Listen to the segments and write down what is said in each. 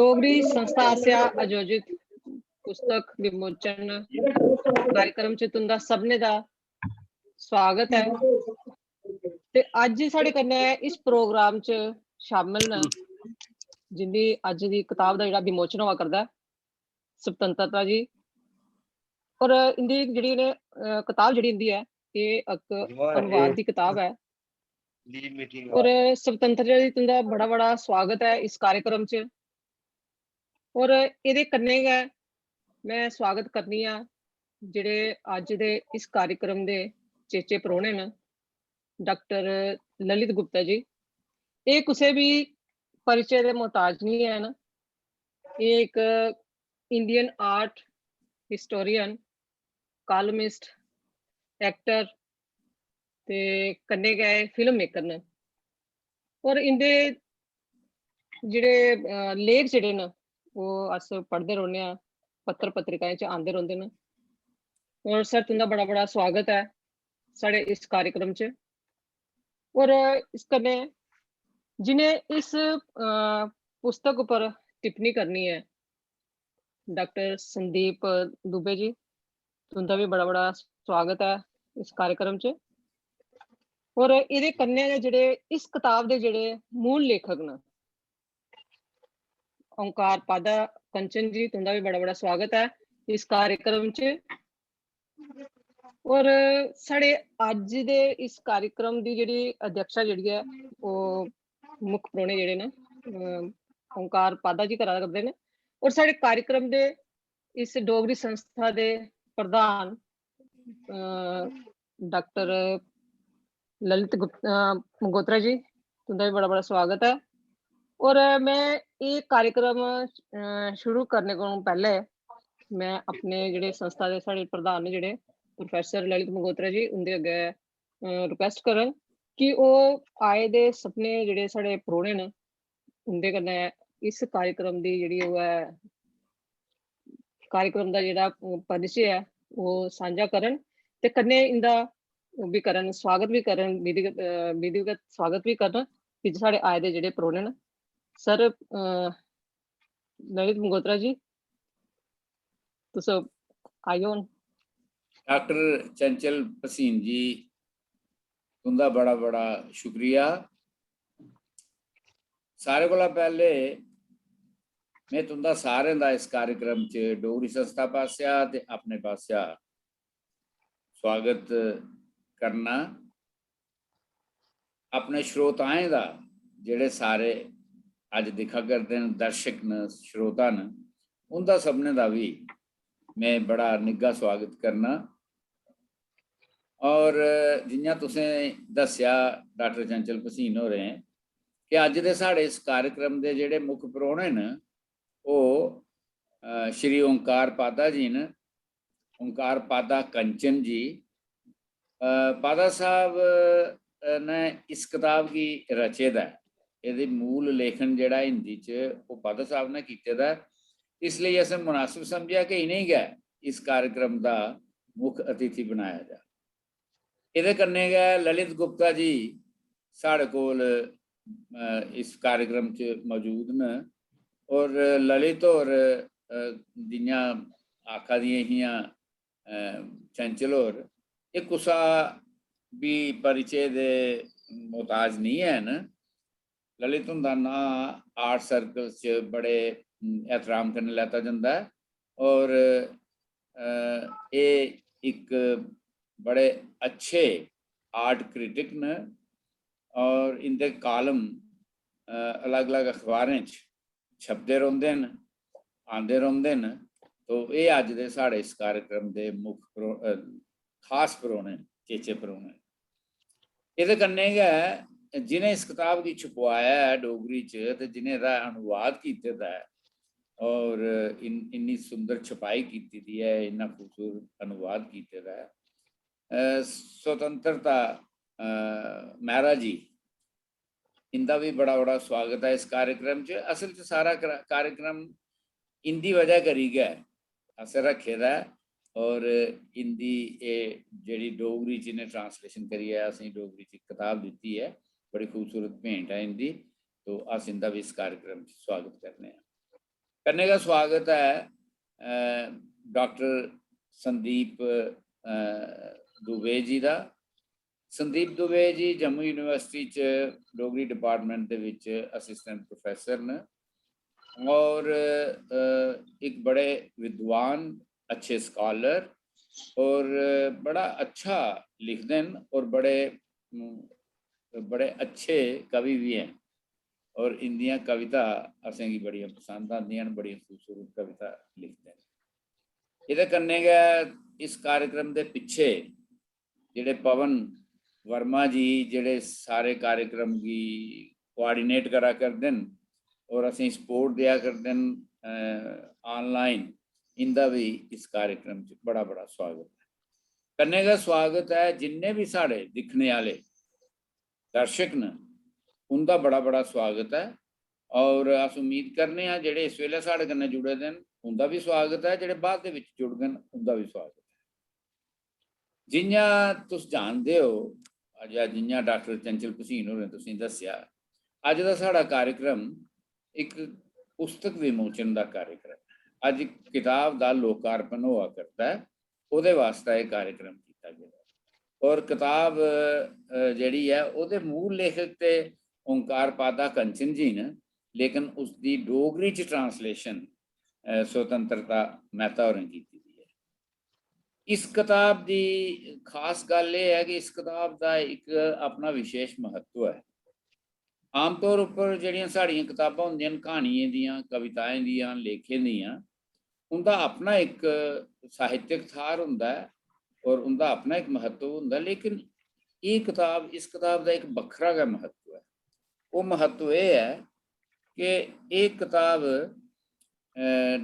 डोगरी संस्था आसेआ आयोजित पुस्तक विमोचन कार्यक्रम च तुंदा सबने दा स्वागत है। ते अज्ज साढ़े कन्नै इस प्रोग्राम च शामिल न जिंदी अज्ज दी किताब दा जेह्ड़ा विमोचन होआ करदा स्वतंत्रता जी। और इंदी जेह्ड़ी ने किताब जेह्ड़ी इंदी है एह् इक अनुवाद दी किताब है। और स्वतंत्रता जी तुंदा बड़ा बड़ा स्वागत है इस कार्यक्रम च। और एह्दे कन्नै गै मैं स्वागत करनी आं जेह्ड़े अज्ज दे इस कार्यक्रम दे चेचे परौह्ने न डॉक्टर ललित गुप्ता जी। एह् कुसै भी परिचय दे मोहताज नहीं हैन। एह् इक Indian art historian, columnist, actor ते कन्नै गै फिल्म मेकर न। और इंदे जेह्ड़े लेख जेह्ड़े न ओह् अस पढ़दे रौह्ने आं, पत्र पत्रिकाएं च आंदे रौंह्दे न। और सर तुंदा बड़ा बड़ा स्वागत है साढ़े इस कार्यक्रम च। और इस कन्नै जिन्हें इस पुस्तक उप्पर टिप्पणी करनी है डॉक्टर संदीप दुबे जी, तुंदा भी बड़ा बड़ा स्वागत है इस कार्यक्रम च। और एह्दे कन्नै गै जेह्ड़े इस किताब दे जेह्ड़े मूल लेखक न ओंकार पादा कंचन जी, तुंदा भी बड़ा बड़ा स्वागत है इस कार्यक्रम च। और साढ़े अज्ज दे इस कार्यक्रम दी जेह्ड़ी अध्यक्षा जेह्ड़ी है ओह् मुक्ख परौह्ने जेह्ड़े न ओंकार पादा जी करा करदे न। और साढ़े कार्यक्रम दे इस डोगरी संस्था दे प्रधान डॉक्टर ललित मंगोत्रा जी, तुंदा भी बड़ा बड़ा स्वागत है। और मैं ये कार्यक्रम शुरू करने कोला पैह्ले मैं अपने जेह्ड़े संस्था दे साढ़े प्रधान न जेह्ड़े प्रोफेसर ललित मंगोत्रा जी उंदे अग्गें रिक्वेस्ट करन कि ओह् आए दे सभनें जेह्ड़े साढ़े परौह्ने न उंदे कन्नै इस कार्यक्रम दी जेह्ड़ी ओह् है कार्यक्रम दा जेह्ड़ा परिचय है ओह् सांझा करन ते कन्नै इंदा ओह् भी करन, स्वागत भी करन, विधिवत स्वागत भी करन कि साढ़े आए दे जेह्ड़े परौह्ने न। सर ललित मंगोत्रा जी तुस आइयो हून। डॉक्टर चंचल भसीन जी तुंदा बड़ा बड़ा शुक्रिया। सारे कोला पहले मैं तुंदा सारें दा इस कार्यक्रम च डोगरी संस्था पासेआ ते अपने पासेआ स्वागत करना। अपने श्रोताएं दा जेड़े सारे अज दिखा करदे न, दर्शक न, श्रोता न, उंदा सबने दा भी मैं बड़ा निग्घा स्वागत करना। और जियां तुसें दस्या डॉक्टर चंचल भसीन होरें कि अज दे साढ़े इस कार्यक्रम दे जेड़े मुक्ख परौह्ने न ओह् श्री ओंकार पादा जी न, ओंकार पादा कंचन जी। पादा साहब ने इस किताब की रचे दा, एह्दी मूल लेखन जेड़ा हिंदी च ओह् पादा साहब ने कीते दा, इसलिए असें मुनासिब समझेआ कि इ'नें गै इस कार्यक्रम का मुक्ख अतिथि बनाया जाए। एह्दे कन्नै गै ललित गुप्ता जी साढ़े कोल इस कार्यक्रम च मौजूद न। और ललित होर जियां आखा दियां हियां चंचल होर, एह् कुसा भी परिचय दे मोहताज नहीं हैन। ललित हुंदा नां आर्ट सर्कल च बड़े एहतराम कन्नै लैता जंदा है। और एह् इक बड़े अच्छे आर्ट क्रिटिक न और इंदे कालम अलग अलग अखबारें च छपदे रौंह्दे न, आंदे रौंह्दे न। तो एह् अज्ज दे साढ़े इस कार्यक्रम दे मुक्ख खास परौह्ने, चेचे परौह्ने। एह्दे कन्नै गै जिनें इस किताब गी छपवाया है डोगरी च ते जिनें एह्दा अनुवाद कीते दा है और इन्नी सुंदर छपाई कीती दी है, इन्ना खूबसूरत अनुवाद कीते दा है स्वतंत्रता मेहरा जी, इंदा भी बड़ा बड़ा स्वागत है इस कार्यक्रम च। असल च सारा कार्यक्रम इंदी वजह करी गै असें रखे दा है। और इंदी जेड़ी डोगरी च इन्हें ट्रांसलेशन करियै असें डोगरी च किताब दित्ती है, बड़ी खूबसूरत भेंट है इंदी। तो अस इंदा भी इस कार्यक्रम च स्वागत करने हैं। करने का स्वागत है डॉक्टर संदीप दुबे जी का। संदीप दुबे जी जम्मू यूनिवर्सिटी च डोगरी डिपार्टमेंट दे विच असिस्टेंट प्रोफैसर ने और एक बड़े विद्वान, अच्छे स्कॉलर और बड़ा अच्छा लिखते हैं और बड़े अच्छे कवि भी हैं और इंदियां कविता असेंगी बड़ी पसंद आंदियां, बड़ी खूबसूरत कविता लिखते हैं। ये करने का इस कार्यक्रम के पिछे जेडे पवन वर्मा जी जेडे सारे कार्यक्रम की कोआर्डिनेट करा करते हैं और असें सपोर्ट दिया करते हैं ऑनलाइन, इनका भी इस कार्यक्रम च बड़ा बड़ा स्वागत है। करने का स्वागत है जिन्ने भी साढ़े दिखने वाले दर्शक ने, उनका बड़ा बड़ा स्वागत है और अस उम्मीद करने हैं जेडे इस वेले साढ़े कन्नै जुड़े दे न उनका भी स्वागत है, जेडे बाद दे विच जुड़ गए उनका भी स्वागत है। जियां तुस जानते हो जियां डॉक्टर चंचल भसीन होरें तुसीं दस्सिया, अज दा साढ़ा कार्यक्रम एक पुस्तक विमोचन का कार्यक्रम है। अज किताब का लोकार्पण हुआ करता है, उहदे वास्ते यह कार्यक्रम किया गया और किताब जिहड़ी है उहदे मूल लेखक ते ओंकार पादा कंचन जी ने, लेकिन उसकी डोगरी च ट्रांसलेशन स्वतंत्रता मेहता होरें की। इस किताब की खास गल यह है कि इस किताब का एक अपना विशेष महत्व है। आम तौर पर जिहड़ियां साड़ियां किताबां होंदियां कहानियां दियां, कविताएं दियां, लेखें दियां, उनका अपना एक साहित्यक थार हुंदा है और उनका अपना एक महत्व हुंदा है, लेकिन ये किताब इस किताब का एक बखरा का महत्व है। वो महत्व ये है कि एक किताब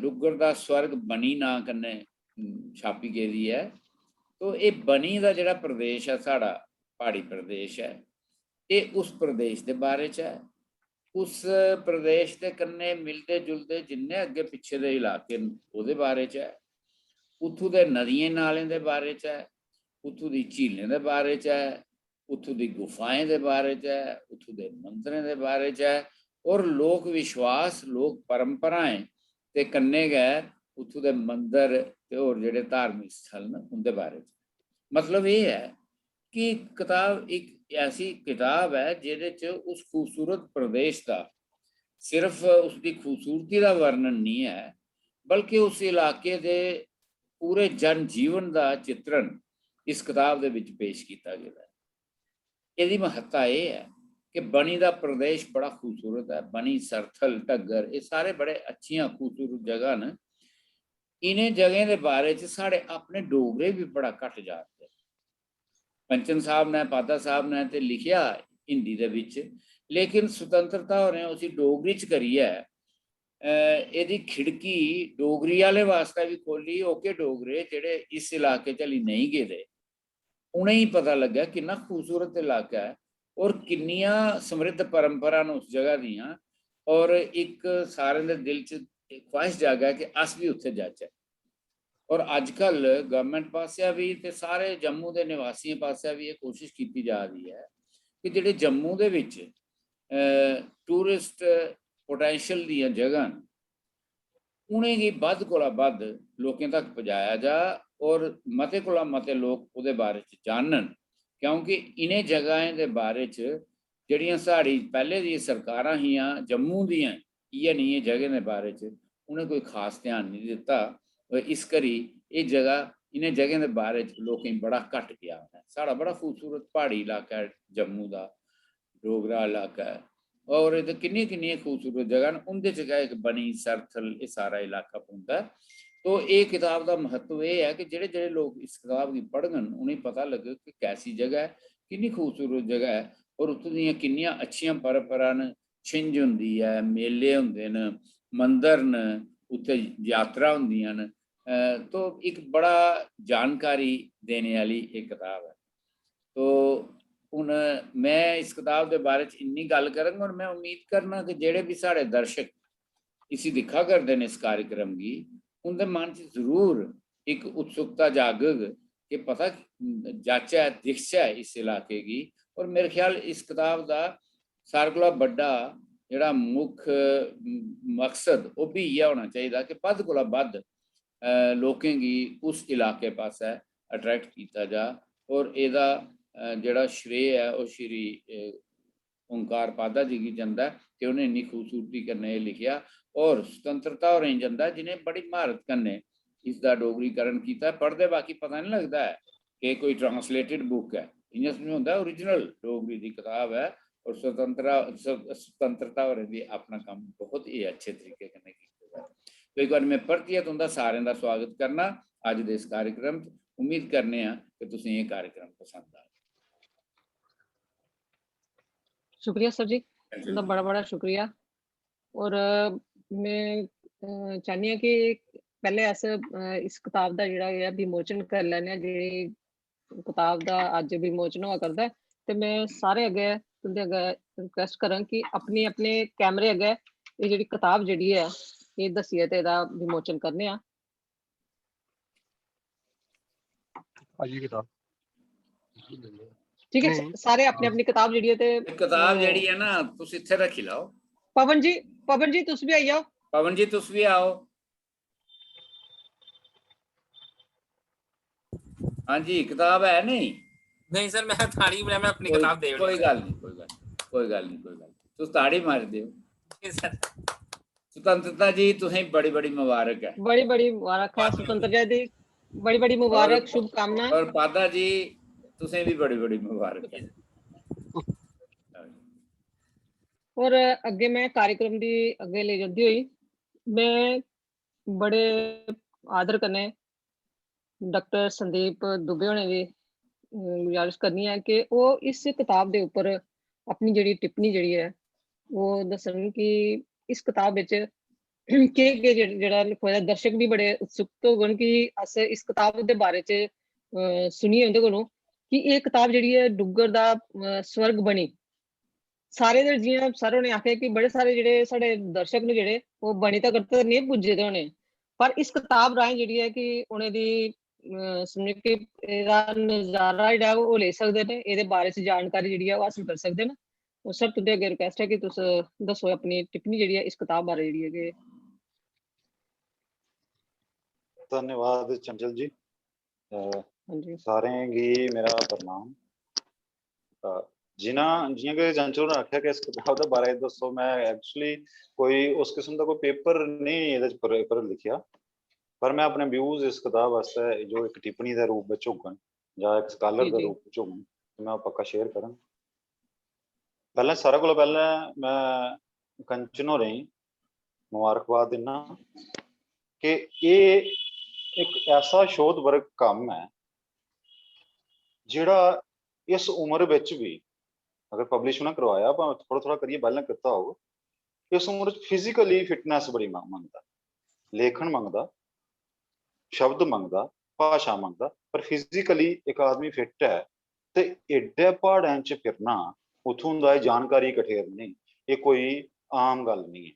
डुग्गर दा स्वर्ग बनी ना कन्नै छापी गेदी है। तो ये बनी का जिहड़ा प्रदेश है साड़ा पहाड़ी प्रदेश है, ये उस प्रदेश के बारे च है। उस प्रदेश के कन्ने मिलते जुलते जिन्ने अगे पिछे दे इलाके उहदे बारे च है, उत्थों दे नदियां नालें दे बारे च है, उत्थों दी झीलें दे बारे च है, उत्थों दी गुफाएं दे बारे च है, उत्थों दे मंदिरें दे बारे च है और लोक विश्वास, लोक परंपराएं ते कन्ने गै उत्थों दे मंदिर ते होर जेहड़े धार्मिक स्थल न उनके बारे च। मतलब ये है कि किताब एक ऐसी किताब है जिहदे च उस खूबसूरत प्रदेश का सिर्फ उसकी खूबसूरती का वर्णन नहीं है, बल्कि उस इलाके के पूरे जन जीवन का चित्रण इस किताब दे विच पेश किया गया है। यदि महत्ता ये है कि बनी का प्रदेश बड़ा खूबसूरत है। बनी, सरथल, ढग्गर ये सारे बड़े अच्छियां खूबसूरत जगह न। इन्हें जगह के बारे च साढ़े अपने डोगरे भी बड़ा घट जानते। पंचन साहब ने, पादा साहब ने तो लिखिया हिंदी दे विच, लेकिन स्वतंत्रता होरें उसी डोगरी च करियै यदि खिड़की डोगरी वाले वास्ते भी खोली। ओके डोगरे जेडे इस इलाके च हली नहीं गेदे, उन्हें ही पता लग्या कितना खूबसूरत इलाका है और किन्नियां समृद्ध परंपरा न उस जगह दियां, और एक सारे दे दिल च ख्वाहिश जागा कि अस भी उत्थे जाचै। और अजकल गवर्नमेंट पासिया भी ते सारे जम्मू के निवासियों पासिया भी ये कोशिश की जा रही है कि जेडे जम्मू दे विच टूरिस्ट पोटैंशियल दियां जगह उन्हें वध कोला वध लोकें तक पहुँचाया जा और मते कोला मते लोग उहदे बारे च जानन, क्योंकि इन्हें जगहें के बारे च जिहड़ियां साड़ी पहले दी सरकारां हियां जम्मू दियां इ'यै नेहियां जगह के बारे च उन्हें कोई खास ध्यान नहीं दिता। इस करी ये जगह इन्हें जगह के बारे च लोकें बड़ा घट गया है। साड़ा बड़ा खूबसूरत पहाड़ी इलाका है जम्मू का, डोगरा इलाका है और ये किन्नी किन्नी खूबसूरत जगह न, उनके च एक बनी, सरथल ये सारा इलाका पौंदा है। तो ये किताब का महत्व ये है कि जेडे जेडे लोग इस किताब की पढ़गन उन्हें पता लगे कि कैसी जगह है, किन्नी खूबसूरत जगह है और उत्थों दियां किन्नियां अच्छियां परंपरा न। छिंज हुंदी है, मेले हुंदे न, मंदिर न, उत्थे यात्रा हुंदियां न। तो एक बड़ा जानकारी देने वाली एक किताब है। तो हुण मैं इस किताब के बारे इन्नी गल करांगा और मैं उम्मीद करना कि जेडे भी साढ़े दर्शक इसी दिखा करते हैं इस कार्यक्रम की, उनके मन च जरूर एक उत्सुकता जागग कि पता जाचा दिखचा इस इलाके की। और मेरे ख्याल इस किताब का सारे कोला बड़ा ਜਿਹੜਾ ਮੁੱਖ मकसद वो भी इ'यै होना चाहिए कि बद्ध कोला बद्ध लोकें गी उस इलाके पासै अट्रैक्ट किया जा। और एह्दा जेह्ड़ा श्रेय है वो श्री ओंकार पादा जी गी जंदा है कि उन्हें इन्नी खूबसूरती कन्नै एह् लिखेआ। और स्वतंत्रता होरें जंदा है जिन्हें बड़ी महारत कन्नै इसका डोगरीकरण किया। पढ़दे बाकी पता नहीं लगता है कि कोई ट्रांसलेटेड बुक है, इ'यां समझोंदा ओरिजिनल डोगरी की किताब है। और स्वतंत्रता होरें दी अपना काम बहुत ही अच्छे तरीके कन्नै कीते दा। तो एक बार मैं परतियै तुंदा सारें दा स्वागत करना अज दे इस कार्यक्रम। उम्मीद करने कि तुसें ये कार्यक्रम पसंद आ। शुक्रिया सर जी, तुंदा बड़ा बड़ा शुक्रिया। और मैं चाहनी आं कि पहले अस इस किताब दा जेह्ड़ा ऐ विमोचन करी लैन्ने आं। जेह्ड़ी किताब दा अज्ज विमोचन होआ करदा है, ते मैं सारे अग्गे तुंदे अग्गे रिक्वेस्ट करां कि अपने अपने कैमरे अग्गे एह् जेह्ड़ी किताब जेह्ड़ी है एह् दस्सियै ते एह्दा विमोचन करने आं। ठीक है, सारे अपनी अपनी किताब जेह्ड़ी है ते किताब जेह्ड़ी है ना तुस इत्थे रखी लाओ। पवन जी तुस भी आई जाओ। पवन जी तुस भी आओ। हाँ जी, किताब है नहीं? नहीं सर, मैं ताड़ी मैं अपनी किताब दे कोई गल नहीं, कोई गल नहीं। तुस ताड़ी मार दियो। स्वतंत्रता जी तुसें बड़ी बड़ी मुबारक है। बड़ी मुबारक है स्वतंत्रता दी, बड़ी मुबारक, शुभकामना। और पादा जी तुसें भी बड़ी मुबारक है। और अगे मैं कार्यक्रम दी अगे ले जंदी हुई मैं बड़े आदर कन्नै डॉक्टर संदीप दुबे होने दी गुजारिश करनी है कि वो इस किताब दे उपर अपनी जेह्ड़ी टिप्पणी जेह्ड़ी है वो दस्सन कि इस किताब विच केह् जेह्ड़ा लिखोए दा। दर्शक भी बड़े उत्सुक होङन कि अस इस किताब दे बारे च सुनिए उंदे कोलों कि एह् किताब जेह्ड़ी है डुग्गर दा स्वर्ग बनी। सारे दे जियां सर होरें आखेआ कि बड़े सारे जेह्ड़े साढ़े दर्शक न जेह्ड़े वो बनी तक नेईं पुज्जे दे होने, पर इस किताब राहें जेह्ड़ी है कि उ'नें दी समझो कि एह्दा नजारा जेह्ड़ा ओह् लेई सकदे न, एह्दे बारे च जानकारी जेह्ड़ी है ओह् हासल करी सकदे न। और सर तुंदे अग्गे रिक्वेस्ट है कि तुस दस्सो अपनी टिप्पणी जेह्ड़ी है इस किताब बारे जेह्ड़ी है कि। धन्यवाद चंचल जी। हाँ जी सारें गी मेरा प्रणाम। जियां कि चंचल ने आख्या कि इस किताब के बारे दसो, मैं एक्चुअली कोई उस किस्म का कोई पेपर नहीं ये पर लिखिया, पर मैं अपने व्यूज इस किताब वास्ते जो एक टिप्पणी के रूप में होगन या एक स्कॉलर के रूप में होगन मैं पक्का शेयर करा। पहले सारे को पहले मैं कंचन होरें मुबारकबाद दिना कि ये एक ऐसा शोध वर्ग काम है जिहड़ा इस उम्र विच भी अगर पब्लिश ना करवाया थोड़ा थोड़ा करिए पहले करता हो, इस उम्र फिजिकली फिटनेस बड़ी मंगता, लेखन मंगता, शब्द मंगता, भाषा मंगता, पर फिजिकली एक आदमी फिट है तो एडे पहाड़ों च फिरना उतों का जानकारी कठेर नहीं, ये कोई आम गल नहीं है।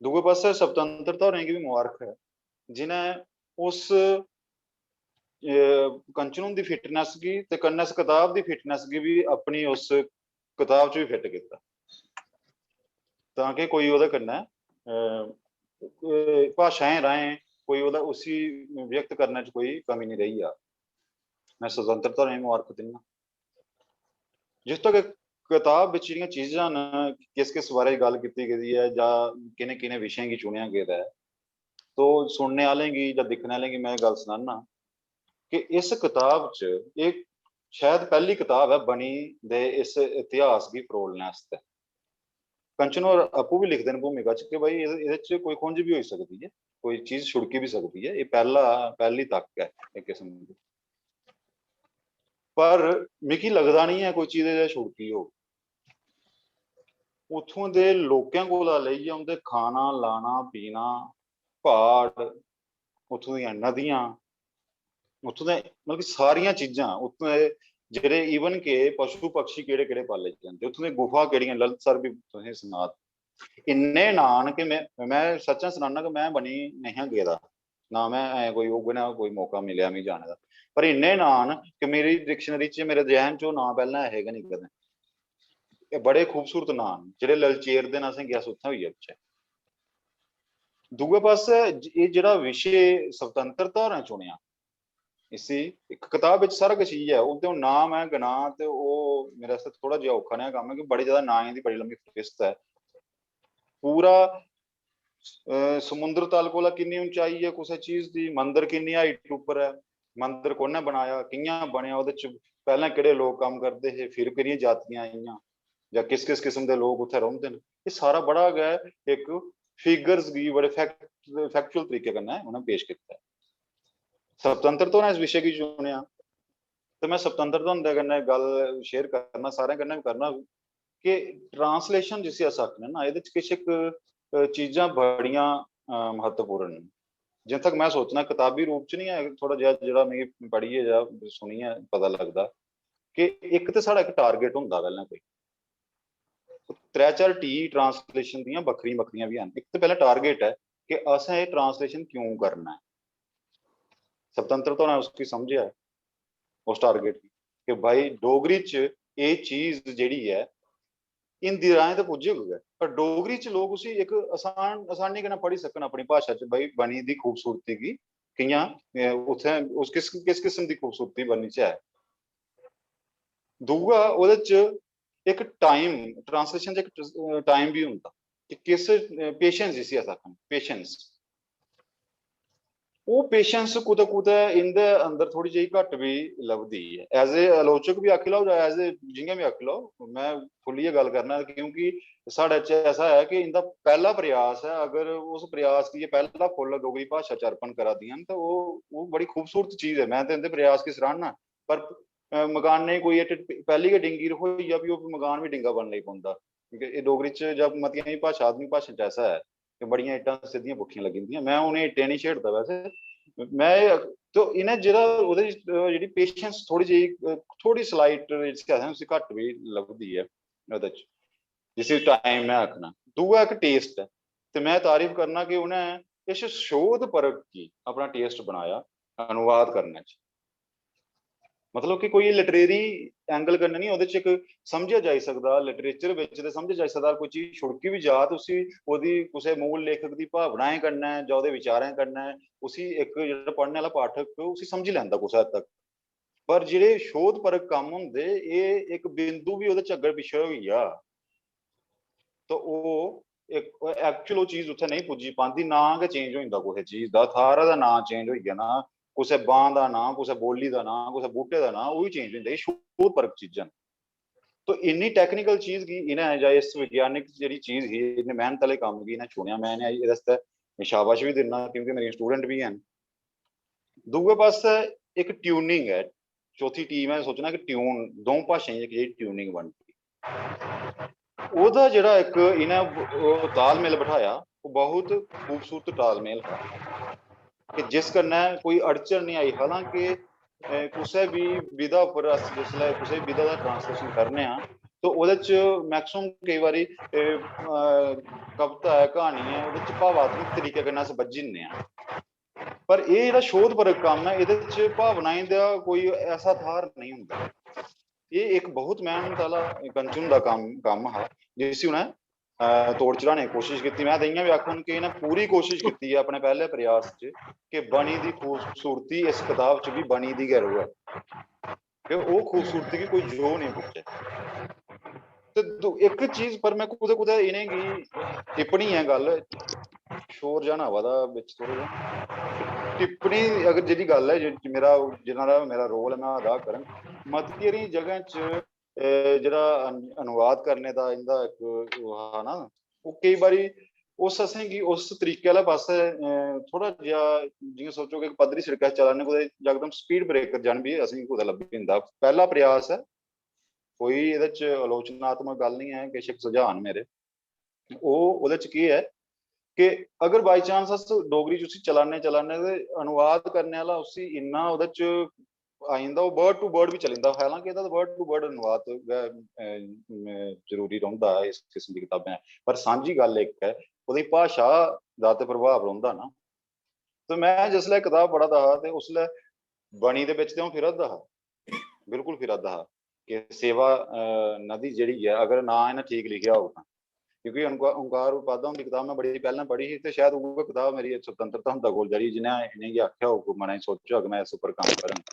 दूसरे पास स्वतंत्रता होने की भी मुबारक है जिन्हें उस कंचन की फिटनेस की ते कन्नै इस किताब की फिटनेस की भी अपनी उस किताब च भी फिट किया ताकि कोई ओहदे कन्नै भाषाएं राहें कोई ओहदा उसी व्यक्त करने च कोई कमी नहीं रही। मैं स्वतंत्रता ने मुबारक दिना। जिस तक किताब विच जिहड़ियां चीज़ां न किस बारे गल कीती गई है या किने किने विषय की चुनिया गया है, तो सुनने वाले की या दिखने वाले की मैं गल सुनाना कि इस किताब च एक शायद पहली किताब है बनी दे इस इतिहास की फरोलने आस्ते। कंचन और आपू भी लिखते हैं भूमिका च कि भाई ये कोई खुंज भी हो सकती है, कोई चीज छुड़की भी सकती है, ये पहली तक है एक किस्म की, पर मिकी लगता नहीं है कोई चीज छुड़की हो। उथों दे लोगों को लेइयै उनके खाना लाना पीना पहाड़ उथों दी नदियां उथों दे मतलब कि सारियां चीजां उथों जेह्ड़े ईवन के पशु पक्षी केड़े केड़े पाले जाते उथों दी गुफा केड़ियां ललित सर भी तुसें सुना इन्ने नान कि मैं सच्चा सुनाना कि मैं बनी नहीं गेदा ना मैं कोई उगना कोई मौका मिले मैं जाने का, पर इन्ने नान कि मेरी डिक्शनरी च मेरे जहन चो ना पहले है नहीं कदें। बड़े खूबसूरत नाम ਜਿਹੜੇ ਲਲਚੇਰ ਦੇ ਨਾਲ ਸੰਗਿਆ ਸੁੱਥਾ ਹੋਈ ਅੱਛਾ ਦੂਜੇ ਪਾਸੇ ਇਹ ਜਿਹੜਾ ਵਿਸ਼ੇ ਸੁਤੰਤਰਤਾ ਹੋਣਾ ਚੁਣਿਆ ਇਸੇ ਇੱਕ ਕਿਤਾਬ ਵਿੱਚ ਸਾਰਾ ਕੁਝ ਹੀ ਹੈ ਉਹਦੇ ਨਾਮ ਹੈ ਗਨਾ ਤੇ ਉਹ ਮੇਰੇ ਵਾਸਤੇ ਥੋੜਾ ਜਿਹਾ ਔਖਾ ਨਾ ਕੰਮ ਹੈ ਕਿ ਬੜੀ ਜ਼ਿਆਦਾ ਨਾਂ ਦੀ ਬੜੀ ਲੰਮੀ ਫਹਿਰਿਸਤ ਹੈ ਪੂਰਾ ਸਮੁੰਦਰ ਤਲ ਕੋਲ ਕਿੰਨੀ ਉਚਾਈ ਹੈ ਕਿਸੇ ਚੀਜ਼ ਦੀ ਮੰਦਰ ਕਿੰਨੀ ਹਾਈਟ ਉੱਪਰ ਹੈ ਮੰਦਰ ਕੋਨੇ ਬਣਾਇਆ ਕਿੰਨਾ ਬਣਿਆ ਉਹਦੇ ਚ ਪਹਿਲਾਂ ਕਿਹੜੇ ਲੋਕ ਕੰਮ ਕਰਦੇ ਸੀ ਫਿਰ ਕਿਹੜੀਆਂ ਜਾਤੀਆਂ ਆਈਆਂ ਜਾਂ ਕਿਸ ਕਿਸ ਕਿਸਮ ਦੇ ਲੋਕ ਉੱਥੇ ਰਹਿੰਦੇ ਨੇ ਇਹ ਸਾਰਾ ਬੜਾ ਹੈ ਇੱਕ ਫਿਗਰਸ ਵੀ ਬੜੇ ਫੈਕਚੁਅਲ ਤਰੀਕੇ ਨਾਲ ਉਹਨਾਂ ਪੇਸ਼ ਕੀਤਾ ਹੈ ਸੁਤੰਤਰਤਾ ਨਾਲ ਇਸ ਵਿਸ਼ੇ ਕੀ ਚੁਣਿਆ ਤੇ ਮੈਂ ਸੁਤੰਤਰਤਾ ਹੁੰਦੇ ਕਰਨਾ ਗੱਲ ਸ਼ੇਅਰ ਕਰਨਾ ਸਾਰਿਆਂ ਕਰਨਾ ਵੀ ਕਰਨਾ ਕਿ ਟ੍ਰਾਂਸਲੇਸ਼ਨ ਜਿਸ ਸਕਨੇ ਨਾ ਇਹਦੇ ਚ ਕੁਛ ਇੱਕ ਚੀਜ਼ਾਂ ਬੜੀਆਂ ਮਹੱਤਵਪੂਰਨ ਨੇ ਜਿੱਥੇ ਤੱਕ ਮੈਂ ਸੋਚਣਾ ਕਿਤਾਬੀ ਰੂਪ ਚ ਨਹੀਂ ਹੈ ਥੋੜਾ ਜਿਹਾ ਜਿਹੜਾ ਮੈਂ ਪੜ੍ਹੀਏ ਜਾਂ ਸੁਣੀਏ ਪਤਾ ਲੱਗਦਾ ਕਿ ਇੱਕ ਤੇ ਸਾਡਾ ਇੱਕ ਟਾਰਗੇਟ ਹੁੰਦਾ ਪਹਿਲਾਂ ਕੋਈ 3-4 ਟੀ ਟ੍ਰਾਂਸਲੇਸ਼ਨ ਦੀਆਂ ਵੱਖਰੀਆਂ ਵੀ ਹਨ ਇੱਕ ਤੇ ਪਹਿਲਾ ਟਾਰਗੇਟ ਹੈ ਕਿ ਅਸਾਂ ਇਹ ਟ੍ਰਾਂਸਲੇਸ਼ਨ ਕਿਉਂ ਕਰਨਾ ਹੈ ਸੁਤੰਤਰਤਾ ਨਾਲ ਉਸकी ਸਮਝਿਆ ਉਸ ਟਾਰਗੇਟ ਕਿ ਭਾਈ ਡੋਗਰੀ ਚ ਇਹ ਚੀਜ਼ ਜਿਹੜੀ ਹੈ हिंदी राहें तो पुज्जे हो गए पर डोगरी च लोग उसी एक आसानी के ना पढ़ी सकन अपनी भाषा च भाई बनी दी खूबसूरती की कियां उत्थे उस किस किस्म की खूबसूरती बननी च है दूआ ओदे च एक टाइम ट्रांसलेशन च एक टाइम भी हुंदा कि किस पेशेंस जिसी आखन पेशेंस ਉਹ ਪੇਸ਼ੈਂਸ ਕੁਤੇ ਇਹਦੇ ਅੰਦਰ ਥੋੜੀ ਜਿਹੀ ਘੱਟ ਵੀ ਲੱਭਦੀ ਹੈ ਐਜ਼ ਏ ਆਲੋਚਕ ਵੀ ਆਖ ਲਓ ਜਾਂ ਐਜ਼ ਏ ਜਿੰਗੇ ਵੀ ਆਖ ਲਓ ਮੈਂ ਖੁੱਲੀ ਇਹ ਗੱਲ ਕਰਨਾ ਕਿਉਂਕਿ ਸਾਡੇ ਚ ਐਸਾ ਹੈ ਕਿ ਇਹਦਾ ਪਹਿਲਾ ਪ੍ਰयास है अगर उस प्रयास की पहला फुल डोगरी भाषा च अर्पण करा दियां तो वो बड़ी खूबसूरत चीज है मैं तो इनके प्रयास की सराहना पर मकान ने कोई पहली गै डिंगी होई या भी मकान भी डिंगा बन नहीं पाता क्योंकि डोगरी च जब मतियां भाषा आदमी भाषा च ऐसा है बड़ियां इट्टां सीधियां भुखियां लगी होंदियां मैं उन्हें इट्टें नहीं छेड़ता वैसे मैं तो इन्हें जरा ओहदे जेह्ड़ी पेशेंस थोड़ी जी थोड़ी स्लाइट उसी घट भी लभदी है ओहदे च जिसी टाइम मैं आखना दूआ एक टेस्ट है तो मैं तारीफ करना कि उन्हें इस शोध परख की अपना टेस्ट बनाया अनुवाद करने च मतलब कि कोई लिटरेरी एंगल करना नहीं ਉਹਦੇ ਚ ਇੱਕ ਸਮਝਿਆ ਜਾ ਸਕਦਾ ਲਿਟਰੇਚਰ ਵਿੱਚ ਤੇ ਸਮਝਿਆ ਜਾ ਸਕਦਾ ਕੋਈ ਚੀਜ਼ ਛੁੜਕੀ ਵੀ ਜਾ ਤੁਸੀਂ ਉਹਦੀ ਕਿਸੇ ਮੂਲ ਲੇਖਕ ਦੀ ਭਾਵਨਾएं ਕਰਨਾ ਹੈ ਜਾਂ ਉਹਦੇ ਵਿਚਾਰਾਂ ਕਰਨਾ ਹੈ ਉਸੇ ਇੱਕ ਜਿਹੜਾ ਪੜ੍ਹਨ ਵਾਲਾ ਪਾਠਕ ਉਸੇ ਸਮਝ ਲੈਂਦਾ ਕੁਛ ਹੱਦ ਤੱਕ ਪਰ ਜਿਹੜੇ ਸ਼ੋਧ ਪਰਖ ਕੰਮ ਹੁੰਦੇ ਇਹ ਇੱਕ ਬਿੰਦੂ ਵੀ ਉਹਦੇ ਚ ਅੱਗੇ ਪਿੱਛੇ ਹੋਈ ਆ ਤਾਂ ਉਹ ਇੱਕ ਐਕਚੁਅਲ ਉਹ ਚੀਜ਼ ਉੱਥੇ ਨਹੀਂ ਪੁੱਜੀ ਪਾਉਂਦੀ ਨਾ ਕਿ ਚੇਂਜ ਹੋ ਜਾਂਦਾ ਕੋਈ ਚੀਜ਼ ਦਾ ਸਾਰਾ ਦਾ ਨਾਂ ਚੇਂਜ ਹੋਈ ਗਿਆ ਨਾ कुछ बां का नाम कुछ बोली का नाम कुछ बूटे का नाम वही चेंज होता है शोध परख चीज़ां तो इन्नी टैक्नीकल चीज़ की इन्हें या इस विज्ञानिक जी चीज़ ही इन्हें मेहनत वाले काम की इन्हें चुनिया मैं इन्हें शाबाश भी देना क्योंकि मेरे स्टूडेंट भी हैं दूसरे पास एक ट्यूनिंग है चौथी टीम है सोचना कि ट्यून दो भाषाएं की ट्यूनिंग बनती ਉਹਦਾ ਜਿਹੜਾ ਇੱਕ इन्हें तालमेल बिठाया वो बहुत खूबसूरत तालमेल है कि जिस करना कोई अड़चन नहीं आई हालांकि कुछ भी विधा पर जिसले किसी विधा का ट्रांसलेशन करने तो ਉਹਦੇ ਚ मैक्सिमम कई बारी कविता है कहानी है ਉਹਦੇ ਚ ਭਾਵਾਤਮਕ ਤਰੀਕੇ ਨਾਲ ਸਮਝੀ ਨੇ पर ਇਹ ਜਿਹੜਾ ਸ਼ੋਧ ਪਰਖ ਕੰਮ ਹੈ ਇਹਦੇ ਚ ਭਾਵਨਾਵਾਂ ਦਾ ਕੋਈ ਐਸਾ ਥਾਰ ਨਹੀਂ ਹੁੰਦਾ ਇਹ ਇੱਕ ਬਹੁਤ ਮਿਹਨਤ ਵਾਲਾ ਕੰਚਨ ਦਾ ਕੰਮ ਹੈ ਜਿਸ ਨੂੰ ਤੋੜ ਚੜਾਣੇ ਦੀ ਕੋਸ਼ਿਸ਼ ਕੀਤੀ ਮੈਂ ਤਾਂ ਇਹਾਂ ਵੀ ਆਖਣ ਕਿ ਇਹਨੇ ਪੂਰੀ ਕੋਸ਼ਿਸ਼ ਕੀਤੀ ਹੈ ਆਪਣੇ ਪਹਿਲੇ ਪ੍ਰयास ਚ ਕਿ ਬਣੀ ਦੀ ਖੂਬਸੂਰਤੀ ਇਸ ਕਿਤਾਬ ਚ ਵੀ ਬਣੀ ਦੀ ਗੈਰੋ ਹੈ ਕਿ ਉਹ ਖੂਬਸੂਰਤੀ की कोई जो नहीं पूछे तो एक चीज पर मैं कुछ इन्हें की टिप्पणी है गल शोर जाना हवा दा विच थोड़ा जिहा टिप्पणी अगर जिहदी गल है मेरा जिन्हां दा मेरा रोल है मैं अदा करन मतकेरी जगह च ਜਿਹੜਾ अनुवाद करने का इनका एक है ना वो कई बारी उस असें की उस तरीके वाले पासे थोड़ा जिहा जियां सोचो कि पद्धरी सड़क चलाने कुदै यकदम स्पीड ब्रेकर जान भी असें कुदै लब्भी जंदा पहला प्रयास है कोई ਇਹਦੇ ਚ ਆਲੋਚਨਾਤਮਕ ਗੱਲ नहीं है बेशक सुझाव मेरे ਉਹ ਉਹਦੇ ਚ ਕੀ है कि अगर बाई चांस अस डोगरी च उसी चलाने ते अनुवाद करने वाला उसी इन्ना ਉਹਦੇ ਚ आइंदा वर्ड टू वर्ड भी चलिंदा हालांकि ਇਹਦਾ वर्ड टू वर्ड अनुवाद ਜ਼ਰੂਰੀ ਰਹਿੰਦਾ ਇਸ ਕਿਸਮ ਦੀ ਕਿਤਾਬਾਂ ਪਰ ਸਾਂਝੀ ਗੱਲ ਇੱਕ ਹੈ ਉਹਦੀ ਭਾਸ਼ਾ ਦਾ ਤੇ ਪ੍ਰਭਾਵ ਰਹਿੰਦਾ ਨਾ ਤੇ ਮੈਂ ਜਿਸਲੇ ਕਿਤਾਬ ਪੜ੍ਹਦਾ ਹਾਂ ਤੇ ਉਸਲੇ ਬਣੀ ਦੇ ਵਿੱਚ ਤੇ ਫਿਰਦਾ ਹਾਂ ਬਿਲਕੁਲ ਫਿਰਦਾ ਹਾਂ कि सेवा नदी जिहड़ी है अगर ना इन्हें ठीक लिखिया होगा, क्योंकि ओंकार उपाध्याय की किताब मैं बड़ी पहले पढ़ी थी, तो शायद वो किताब मेरी स्वतंत्रता हुंदा कोल जड़ी जिन्हें इन्हें आख्या हो मैंने सोचा कि मैं इस उपर काम करूँ।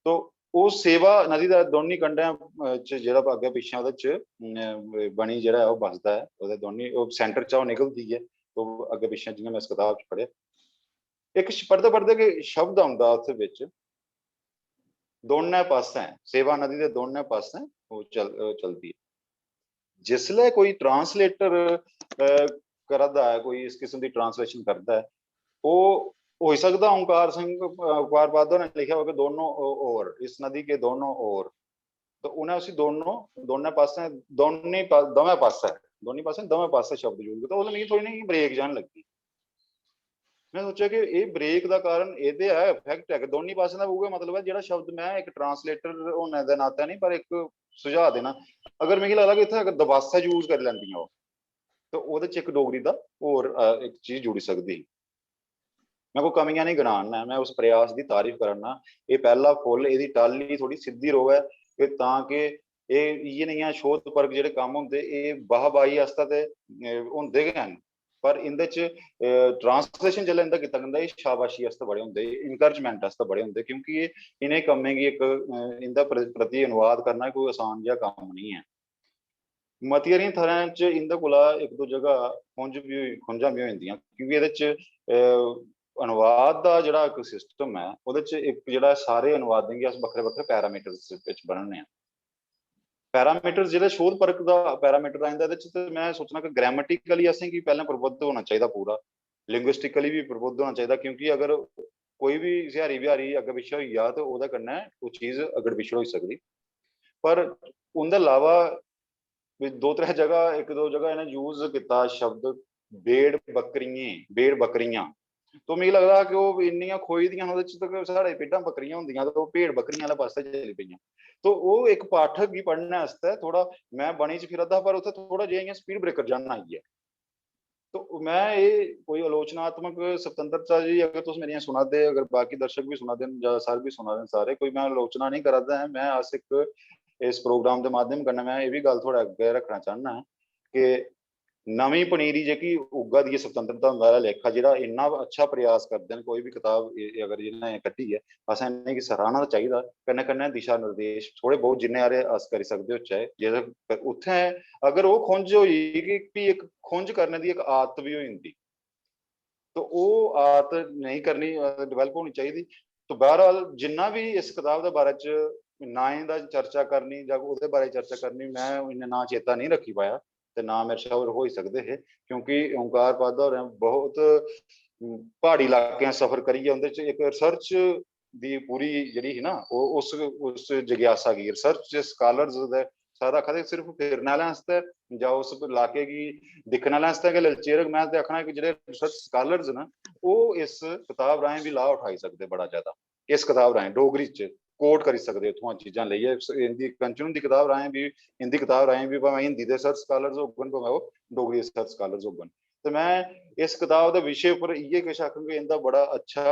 तो वो सेवा नदी का दोनों कंढियां च जिहड़ा अगे पिछे उहदे च बनी जिहड़ा है वो बसदा है, उहदे दोनों सेंटर च निकलती है। तो अगे पिछे जिवें मैं इस किताब च पढ़िया एक पढ़ते पढ़ते कि शब्द आउंदा उस विच दोनों पासे सेवा नदी के दोनों पासे वो चलती है। जिसले कोई ट्रांसलेटर करदा है, कोई इस किस्म की ट्रांसलेशन करता है, वो हो सकता ओंकार सिंह ओंकार उपाध्याय ने लिखा होगा दोनों ओर, इस नदी के दोनों ओर, तो उन्हें उसी दोनों पासे दोनों पासे शब्द यूज किया, तो उन्हें थोड़ी नहीं ब्रेक जान लगी। मैं सोचा कि ये ब्रेक का कारण ये है इफेक्ट है कि दोनों पासे का होगा, मतलब है जो शब्द मैं एक ट्रांसलेटर होने के नाते नहीं पर एक सुझाव देना, अगर मिगी लगता कि इतना अगर दबासा यूज कर लैंदियां हो तो वो एक डोगरी का होर एक चीज जुड़ी सकती। मैं कोई कमियां नहीं गिनाना, मैं उस प्रयास की तारीफ करना, ये पहला फुल ये टाली थोड़ी सीधी रोवे कि ताकि ये नहीं है शोध परख जो काम होंगे ये वाहवाही आस्ते होंगे हैं, पर इंदे ट्रांसलेशन जो इंदा किया गया शाबाशी आस्ते बड़े होंगे, इनकरेजमेंट आस्ते बड़े होंगे, क्योंकि ये इन्हें कमें की एक इंदा प्रति अनुवाद करना कोई आसान जहा काम नहीं है। मतियां थरां च इंदे कोला एक दो जगह खुंझां भी हो जांदियां, क्योंकि ये अनुवाद का जिहड़ा एक सिस्टम है वो एक जिहड़ा सारे अनुवादें गी अस बक्खरे बक्खरे पैरामीटर्स विच बनने हैं। पैरामीटर्स जिहड़ा शोध परख का पैरामीटर आंदा ते मैं सोचना कि ग्रामेटिकली असें की पहले प्रबुद्ध होना चाहिए, पूरा लिंग्विस्टिकली भी प्रबुद्ध होना चाहिए, क्योंकि अगर कोई भी सिहारी बिहारी अग्गे पिछे होई जा तो ओहदे कन्नै वो चीज़ अग्गे पिछे होई सकदी। पर उंदे अलावा दो त्रै जगह एक दो जगह इन्हें यूज किया शब्द भेड़ बकरियां, तो मुझे लगता कि वो इन्नियां खोई दियां साढ़े भिड्डां बकरियां होंदियां तो भेड़ बकरियां वाले पासे चली पईयां, तो वो एक पाठक गी पढ़ने आस्ते थोड़ा मैं बनी च फिरदा पर उत्थे थोड़ा जिहा स्पीड ब्रेकर जन आई है। तो मैं ये कोई आलोचनात्मक स्वतंत्रता जी अगर तुम मेरिया सुना दे, अगर बाकी दर्शक भी सुना देन या सर भी सुना देन, सारे कोई मैं आलोचना नहीं करदा है, मैं अस एक इस प्रोग्राम के माध्यम कन्नै मैं ये भी गल थोड़ा अगे रखना चाहना कि नवीं पनीरी जी उगा दी स्वतंत्रता का लेखा जो इन्ना अच्छा प्रयास करते हैं, कोई भी किताब अगर जिन्हें कटी है असें इन्हें सराहना चाहिए, कन्नै कन्नै दिशा निर्देश थोड़े बहुत जिन्ने हारे अस करी सकते हो चाहे जे उत्थे अगर वो खुंज होई कि एक खुंज करने की एक आदत भी हो जाती, तो वो आदत नहीं करनी डिवेलप होनी चाहिए। तो बहरहाल जिन्ना भी इस किताब के बारे च नाएं का चर्चा करनी या उसके बारे चर्चा करनी मैं इन्ना ना चेता नहीं रखी पाया, तो ना मेरे शायद हो ही सकते है, क्योंकि ओंकार उपाध्याय होरें बहुत पहाड़ी इलाके सफर करिए उहदे एक रिसर्च की पूरी जी ना उस जिग्यासा की रिसर्च स्कॉलर्स सारा आखा सिर्फ फिरने वाले आस्ते या उस इलाके की दिखने वाले आस्ते लचेरक मैं तो आखना कि जो रिसर्च स्कॉलर्स ना वो इस किताब राहें भी लाभ उठाई सकते बड़ा ज्यादा, इस किताब राहें डोगरी च कोट करी सकते उत्थों चीज़ां लेइयै हिंदी कंचन की किताब राहें भी हिंदी किताब राहें भी भावें हिंदी के रिसर्च स्कॉलर्स होगन भावें वो डोगरी रिसर्च स्कॉलर्स होगन। तो मैं इस किताब के विषय पर इयै किश आखांगा इनका बड़ा अच्छा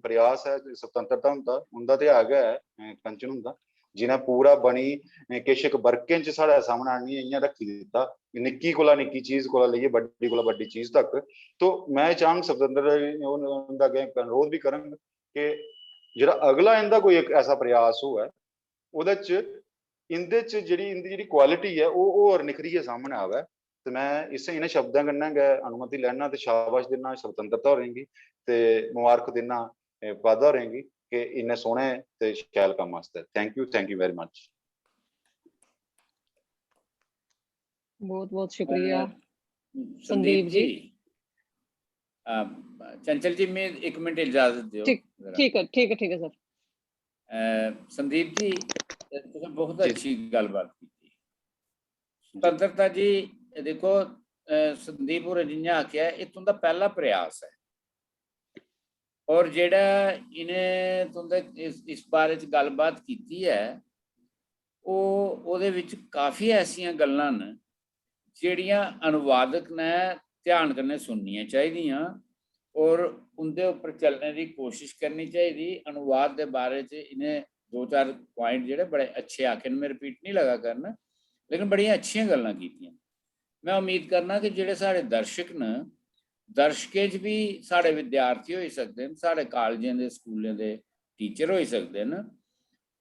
प्रयास है स्वतंत्रता उनका तो है कंचन हुंदा जिन्हें पूरा बनी किश एक बरकें च साढ़े सामने आनी इ'यां रखी दिता निक्की कोला निक्की चीज़ कोला लेइयै बड्डी कोला बड्डी चीज़ तक। तो मैं चाहंग स्वतंत्र अगे अनुरोध भी करांगा कि जिहड़ा अगला इनका कोई एक ऐसा प्रयास होए उहदे च इंदे च जिहड़ी क्वालिटी है वो होर निखरियै सामने आवे। तो मैं इन्हें शब्दों कन्नै गै अनुमति लैना ते शाबाश देना स्वतंत्रता होरेंगी ते मुबारक देना वादा होरेंगी कि इन्ने सोहने ते शैल कम्म आस्ते। Thank you very much. बहुत बहुत शुक्रिया संदीप जी। चंचल जी मैं एक मिनट इजाजत दो। ठीक है सर। संदीप जी तुसीं बहुत अच्छी गलबात की। स्वतंत्रता जी देखो संदीप होरें जियां आख्या ये तुंदा पहला प्रयास है और जेड़ा इन्हें तुंदे इस बारे च गलबात की है वो काफ़ी ऐसियां गल्लां न जेड़ियां अनुवादक ने ध्यान कन्नै सुननियां चाहिदियां और उनके उपर चलने की कोशिश करनी चाहिए। अनुवाद के बारे च इन्हें दो चार पॉइंट जिहड़े बड़े अच्छे आखे ने, मैं रिपीट नहीं लगा करना, लेकिन बड़ियां अच्छियां गल्लां कीतियां। मैं उम्मीद करना कि जिहड़े साढ़े दर्शक न, दर्शकें च भी साढ़े विद्यार्थी होई सकदे न, साढ़े कालजें दे स्कूलें दे टीचर होई सकदे न,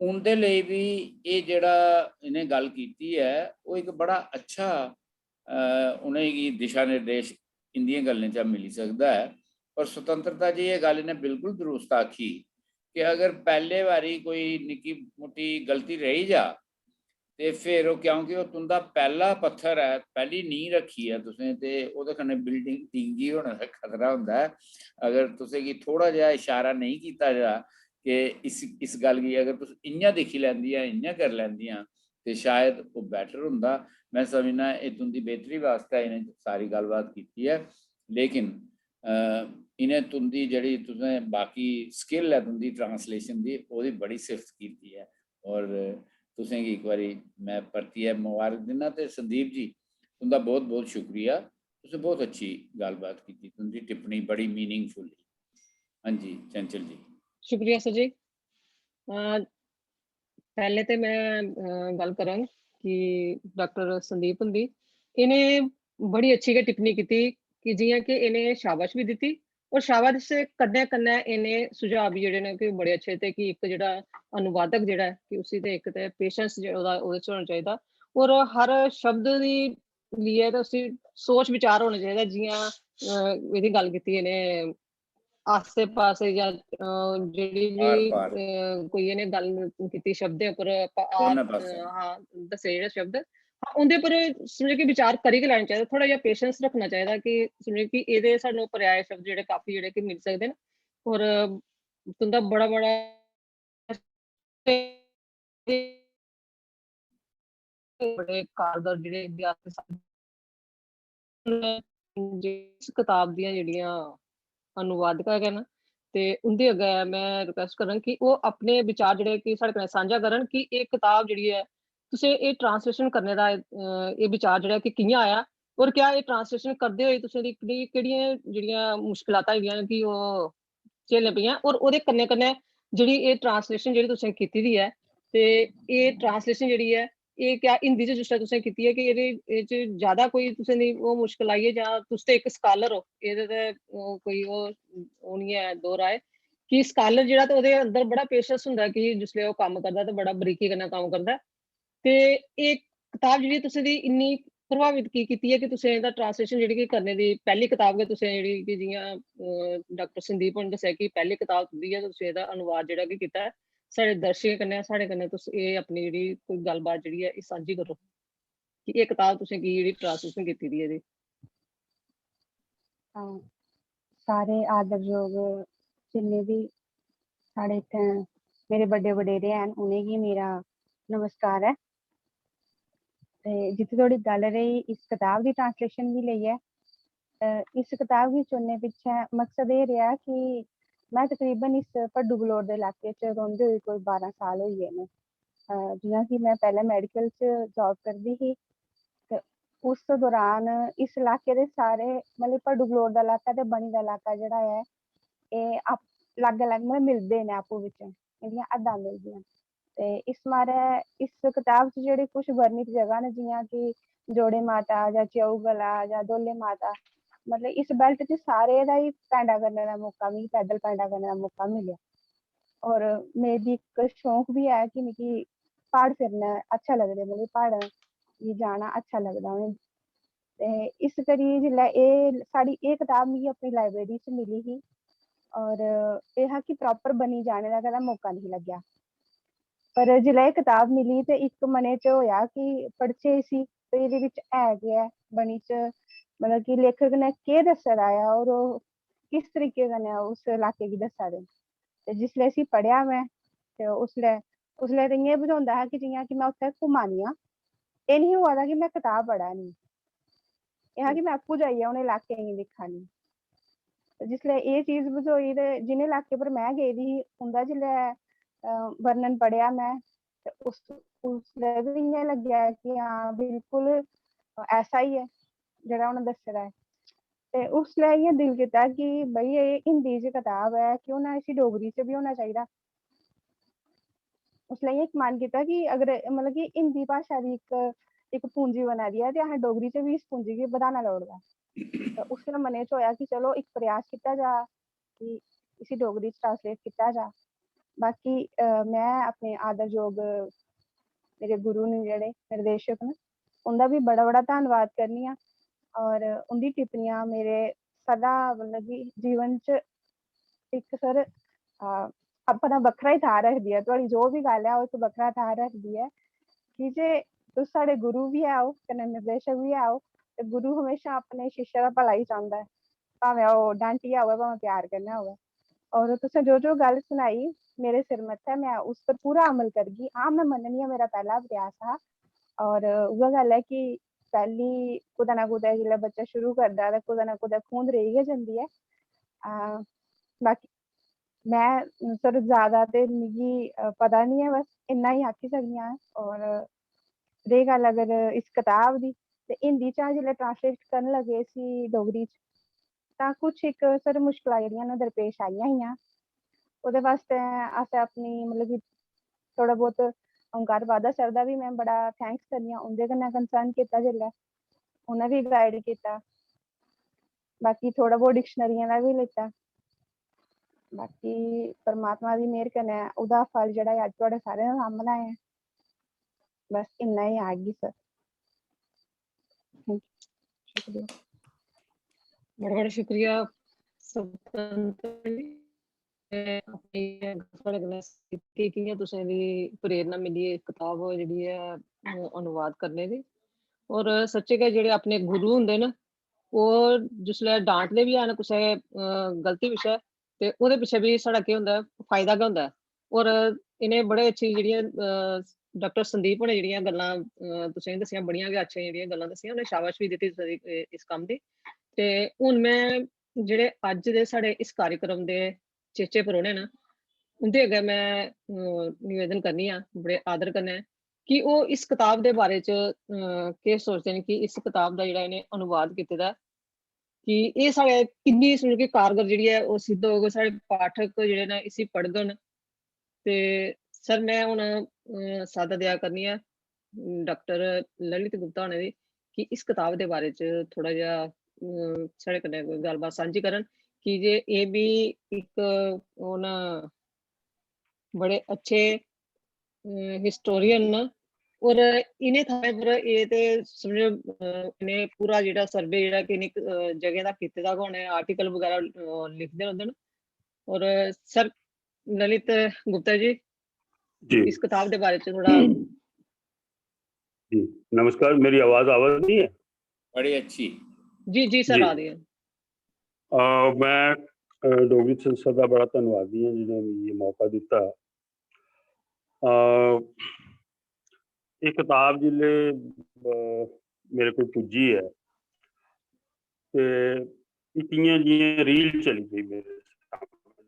उनके लिए भी ये जिहड़ा इन्हें गल कीती है वो एक बड़ा अच्छा उन्हेंगी दिशा निर्देश इंदियां गल्लें चा मिली सकदा है। और स्वतंत्रता जी ये गल इन्हें बिल्कुल दुरुस्त आखी कि अगर पहले बारी कोई निक्की मुट्टी गलती रही जा ते फिर वो, क्योंकि वो तुंदा पहला पत्थर है, पहली नींह रखी है तुसें, ते ओहदे कन्नै बिल्डिंग ढिंगी होने का खतरा होंदा है। अगर तुसें गी थोड़ा जिहा इशारा नहीं कीता जा कि इस गल गी अगर तुस इ'यां दिक्खी लैंदियां, इ'यां करी लैंदियां, ते शायद वो बैटर होंदा। मैं समझना एह् तुंदी बेहतरी वास्ते इन्हें सारी गल्लबात कीती है। लेकिन इन्हें तुंदी जेह्ड़ी तुसें बाकी स्किल है तुंदी ट्रांसलेशन दी, ओह्दी बड़ी सिफत कीती है। और तुसें गी एक बारी मैं परतियै मुबारक दिन्ना। ते संदीप जी तुंदा बहुत बहुत शुक्रिया, तुसें बहुत अच्छी गल्लबात कीती, तुंदी टिप्पणी बड़ी मीनिंगफुल ही। हाँ जी चंचल जी। शुक्रिया सर जी। पहले तो मैं गल करां कि डॉक्टर संदीप हुंदी इन्हें बड़ी अच्छी गै टिप्पणी कीती कि जियां कि इन्हें शाबाश भी दित्ती और शाबाश से कन्नै कन्नै इन्हें सुझाव भी जेह्ड़े ने कि बड़े अच्छे थे कि एक जेह्ड़ा अनुवादक जेह्ड़ा है कि उसी ते इक ते पेशेंस ओह्दा ओह्दे च होना चाहिदा और हर शब्द दी लिए ते उसी सोच विचार होना चाहिदा। जियां एह्दी गल्ल कीती इन्हें आसे पासे या जेह्ड़ी भी आर पार कोई इ'नें गल्ल कीती शब्दें उप्पर दोनों पासे हाँ दस्से जेह्ड़े शब्द हाँ उं'दे उप्पर समझो कि विचार करी गै लैना चाहिदा, थोह्ड़ा जेहा पेशेंस रखना चाहिदा कि समझो कि एह्दे सानूं पर्याय शब्द जेह्ड़े काफी जेह्ड़े कि मिली सकदे न। और तुं'दा बड़ा बड़ा बड़े कारगर जेह्ड़े इतिहास जिस कताब दियां जेह्ड़ियां अनुवादक है ना ते उं'दे अग्गें मैं रिक्वेस्ट करां कि ओह् अपने विचार जेह्ड़े कि साढ़े कन्नै सांझा करन कि एह् कताब जेह्ड़ी ऐ तुसें एह् ट्रांसलेशन करने दा एह् विचार जेह्ड़ा कि कि'यां आया और क्या एह् ट्रांसलेशन करदे होई तुसें दी केह्ड़ियां जेह्ड़ियां मुश्कलातां होइयां कि ओह् झेलने पेइयां और ओह्दे कन्नै कन्नै जेह्ड़ी एह् ट्रांसलेशन जेह्ड़ी तुसें कीती दी ऐ ते एह् ट्रांसलेशन जेह्ड़ी ऐ एह् क्या हिंदी च जिसलै तुसें कीती ऐ कि एह्दे च ज्यादा कोई तुसें दी ओह् मुश्कल आई ऐ जां तुस ते इक स्कॉलर हो एह्दे ते कोई ओह् निं ऐ दो राय कि स्कॉलर जेह्ड़ा ते ओह्दे अंदर बड़ा पेशेंस होंदा कि जिसलै ओह् कम्म करदा ते बड़ा बरीकी कन्नै कम्म करदा ते एह् कताब जेह्ड़ी तुसें दी इन्नी प्रभावित की कीती है कि तुसें एह्दा ट्रांसलेशन जेह्ड़ी कि करने दी पैह्ली कताब गै तुसें जेह्ड़ी कि जियां डॉक्टर संदीप होरें दस्सेआ कि पैह्ली कताब तुंदी ऐ तुसें एह्दा अनुवाद जेह्ड़ा कि कीता ऐ साढ़े दर्शकें कन्नै साढ़े कन्नै तुस एह् अपनी जेह्ड़ी कोई गल्लबात जेह्ड़ी ऐ एह् सांझी करो कि एह् कताब तुसें की जेह्ड़ी ट्रांसलेशन कीती दी ऐ एह्दी। सारे आदरयोग जिन्ने भी साढ़े इत्थें मेरे बड्डे वडेरे हैन उ'नेंगी मेरा नमस्कार ऐ। ते जित्थे धोड़ी गल्ल रही इस कताब दी ट्रांसलेशन गी लेइयै इस कताब गी चुनने पिच्छे मकसद एह् रेहा कि मैं तकरीबन इस भड्डू बलौर दे इलाके च रौंह्दे होई कोई 12 साल होई गे न। जियां कि मैं पैह्ले मैडिकल च जॉब करदी ही ते उस दौरान इस इलाके दे सारे मतलब भड्डू बलौर दा इलाका ते बनी दा इलाका जेह्ड़ा ऐ एह् अलग अलग मतलब मिलदे न आपूं बिच्चें, इंदियां हद्दां मिलदियां। ते इस मारे इस कताब च जेह्ड़ी कुछ वर्णित जगह न जियां कि जोड़े माता जां च्यऊ गला जां दोले माता मतलब इस बेल्ट च सारे दा ही पैंडा करने दा मौका मिगी पैदल पैंडा करने दा मौका मिलेआ। और मेरी इक शौक बी है कि मिगी प्हाड़ फिरना अच्छा लगदा, मतलब प्हाड़ां गी जाना अच्छा लगदा मिगी। ते इस करियै जेल्लै एह् साढ़ी एह् कताब मिगी अपनी लाइब्रेरी च मिली ही और एह् हा कि प्रॉपर बनी जाने दा कदें मौका नहीं लग्गेआ। पर जेल्लै एह् कताब मिली ते इक मनै च होएआ कि पढ़चै इसी ते एह्दे बिच्च है केह् ऐ बनी च मतलब कि लेखक ने केह् दस्से दा ऐ और ओह् किस तरीके कन्नै उस इलाके गी दस्सा दे न। ते जिसलै इसी पढ़ेआ मैं ते उसलै ते इ'यां बझोंदा हा कि जियां कि मैं उत्थै घूमा नी आं। एह् निं होआ दा कि मैं कताब पढ़ा नी, एह् हा कि मैं आपूं जाइयै उ'नें इलाकें गी दिक्खा नी। जिसलै एह् चीज बझोई ते जिनें इलाके पर मैं गेदी ही उं'दा जिसलै वर्णन पढ़ेआ मैं ते उसलै बी इ'यां लग्गेआ कि हां बिल्कुल ऐसा ही ऐ जेह्ड़ा उ'नें दस्से दा ऐ। ते उसलै इ'यां दिल कीता कि भई एह् हिंदी च कताब ऐ क्यों ना इसी डोगरी च बी होना चाहिदा। उसलै इक मन कीता कि अगर मतलब कि हिंदी भाशा दी इक पूंजी बना दी है ते असें डोगरी च बी इस पूंजी गी बधाना लोड़दा। ते उसलै मनै च होएआ कि चलो इक प्रयास कीता जा कि इसी डोगरी च ट्रांसलेट कीता जा। बाकी मैं अपने आदरयोग मेरे गुरु न जेह्ड़े निर्देशक न, उं'दा बी बड़ा धन्नवाद करनी आं और उं'दी टिप्पणियां मेरे सदा मतलब कि जीवन च इक सर अपना बक्खरा ही थाह्र रखदी ऐ। तुआढ़ी जो बी गल्ल ऐ ओह् इक बक्खरा थाह्र रखदी ऐ की जे तुस साढ़े गुरु बी ऐ ओ कन्नै निर्देशक बी ऐ ओ ते गुरु हमेशा अपने शिष्य दा भला ही चांह्दा ऐ, भावें ओह् डांटियै होवै भावें प्यार कन्नै होवै। और तुसें जो गल्ल सनाई मेरे सिर मत्थै मैं उस पर पूरा अमल करगी। हाँ, मैं मन्ननी आं मेरा पैह्ला प्रयास हा और उ'ऐ गल्ल ऐ कि पैह्ली कुतै ना कुतै जेल्लै बच्चा शुरू करदा ते कुतै ना कुतै खूंद रेही गै जंदी ऐ। बाकी मैं सर ज़्यादा ते मिगी पता नी ऐ, बस इन्ना ही आखी सकनी आं और रेही गल्ल अगर इस कताब दी ते हिंदी चा जेल्लै ट्रांसलेट करन लगे इसी डोगरी च तां कुछ इक सर मुश्कलां जेह्ड़ियां न दरपेश आइयां हियां। ओह्दे वास्ते असें अपनी मतलब कि थोह्ड़ा बहुत ओंकार बादल सर दा बी मैं बड़ा थैंक्स करनी आं, उं'दे कन्नै कंसर्न कीता जेल्लै उ'नें बी गाइड कीता। बाकी थोह्ड़ा बहुत डिक्शनरियां दा बी लित्ता। बाकी परमात्मा दी मेह्र कन्नै ओह्दा फल जेह्ड़ा ऐ अज्ज तुआढ़े सारें दे सामनै ऐ। बस इन्ना ही आखगी सर। थैंक यू, शुक्रिया। बड़ा शुक्रिया स्वतंत्र जी। मैं अपनी थुआढ़े कन्नै कीती कि'यां तुसें गी प्रेरणा मिली एह् कताब जेह्ड़ी ऐ अनुवाद करने दी। और सच्चे गै जेह्ड़े अपने गुरु होंदे न ओह् जिसलै डांटदे बी हैन कुसै गलती पिच्छै ते ओह्दे पिच्छे बी साढ़ा केह् होंदा ऐ फायदा गै होंदा ऐ। और इ'नें बड़े अच्छी जेह्ड़ियां डाक्टर संदीप होरें जेह्ड़ियां गल्लां तुसें गी दस्सियां बड़ियां गै अच्छियां जेह्ड़ियां गल्लां दस्सियां, उ'नें शाबाश बी दित्ती इस कम्म दी। ते हून मैं जेह्ड़े अज्ज दे साढ़े इस कार्यक्रम दे चेचे परौह्ने न उं'दे अग्गें मैं निवेदन करनी आं बड़े आदर कन्नै कि ओह् इस कताब दे बारे च केह् सोचदे न कि इस कताब दा जेह्ड़ा इ'नें अनुवाद कीते दा कि एह् साढ़े किन्नी समझो कि कारगर जेह्ड़ी ऐ ओह् सिद्ध होग, साढ़े पाठक जेह्ड़े न इसी पढ़ङन। ते सर मैं हून साद्दा देआ करनी आं डाक्टर ललित गुप्ता होरें दी कि इस कताब दे बारे च थोह्ड़ा जेहा साढ़े कन्नै कोई गल्लबात सांझी करन कि जे एह् बी इक ओह् न बड़े अच्छे हिस्टोरियन न और इ'नें थाहें पर एह् ते समझो इ'नें पूरा जेह्ड़ा सर्वे जेह्ड़ा कि इ'नें जगह दा कीते दा गै होना ऐ, आर्टिकल बगैरा लिखदे रौंह्दे न। और सर ललित गुप्ता जी जी इस कताब दे बारे च थोड़ा जी नमस्कार, मेरी आवाज नहीं है? बड़ी अच्छी। जी सर जी। आ रही है। मैं डोगरी संसद का बड़ा धन्नवादी हूँ जिन्हें मिगी ये मौका दिता। ये किताब जिसले मेरे को पुज्जी है ते इक इ'यां जि'यां रील चली पई मेरे सामने।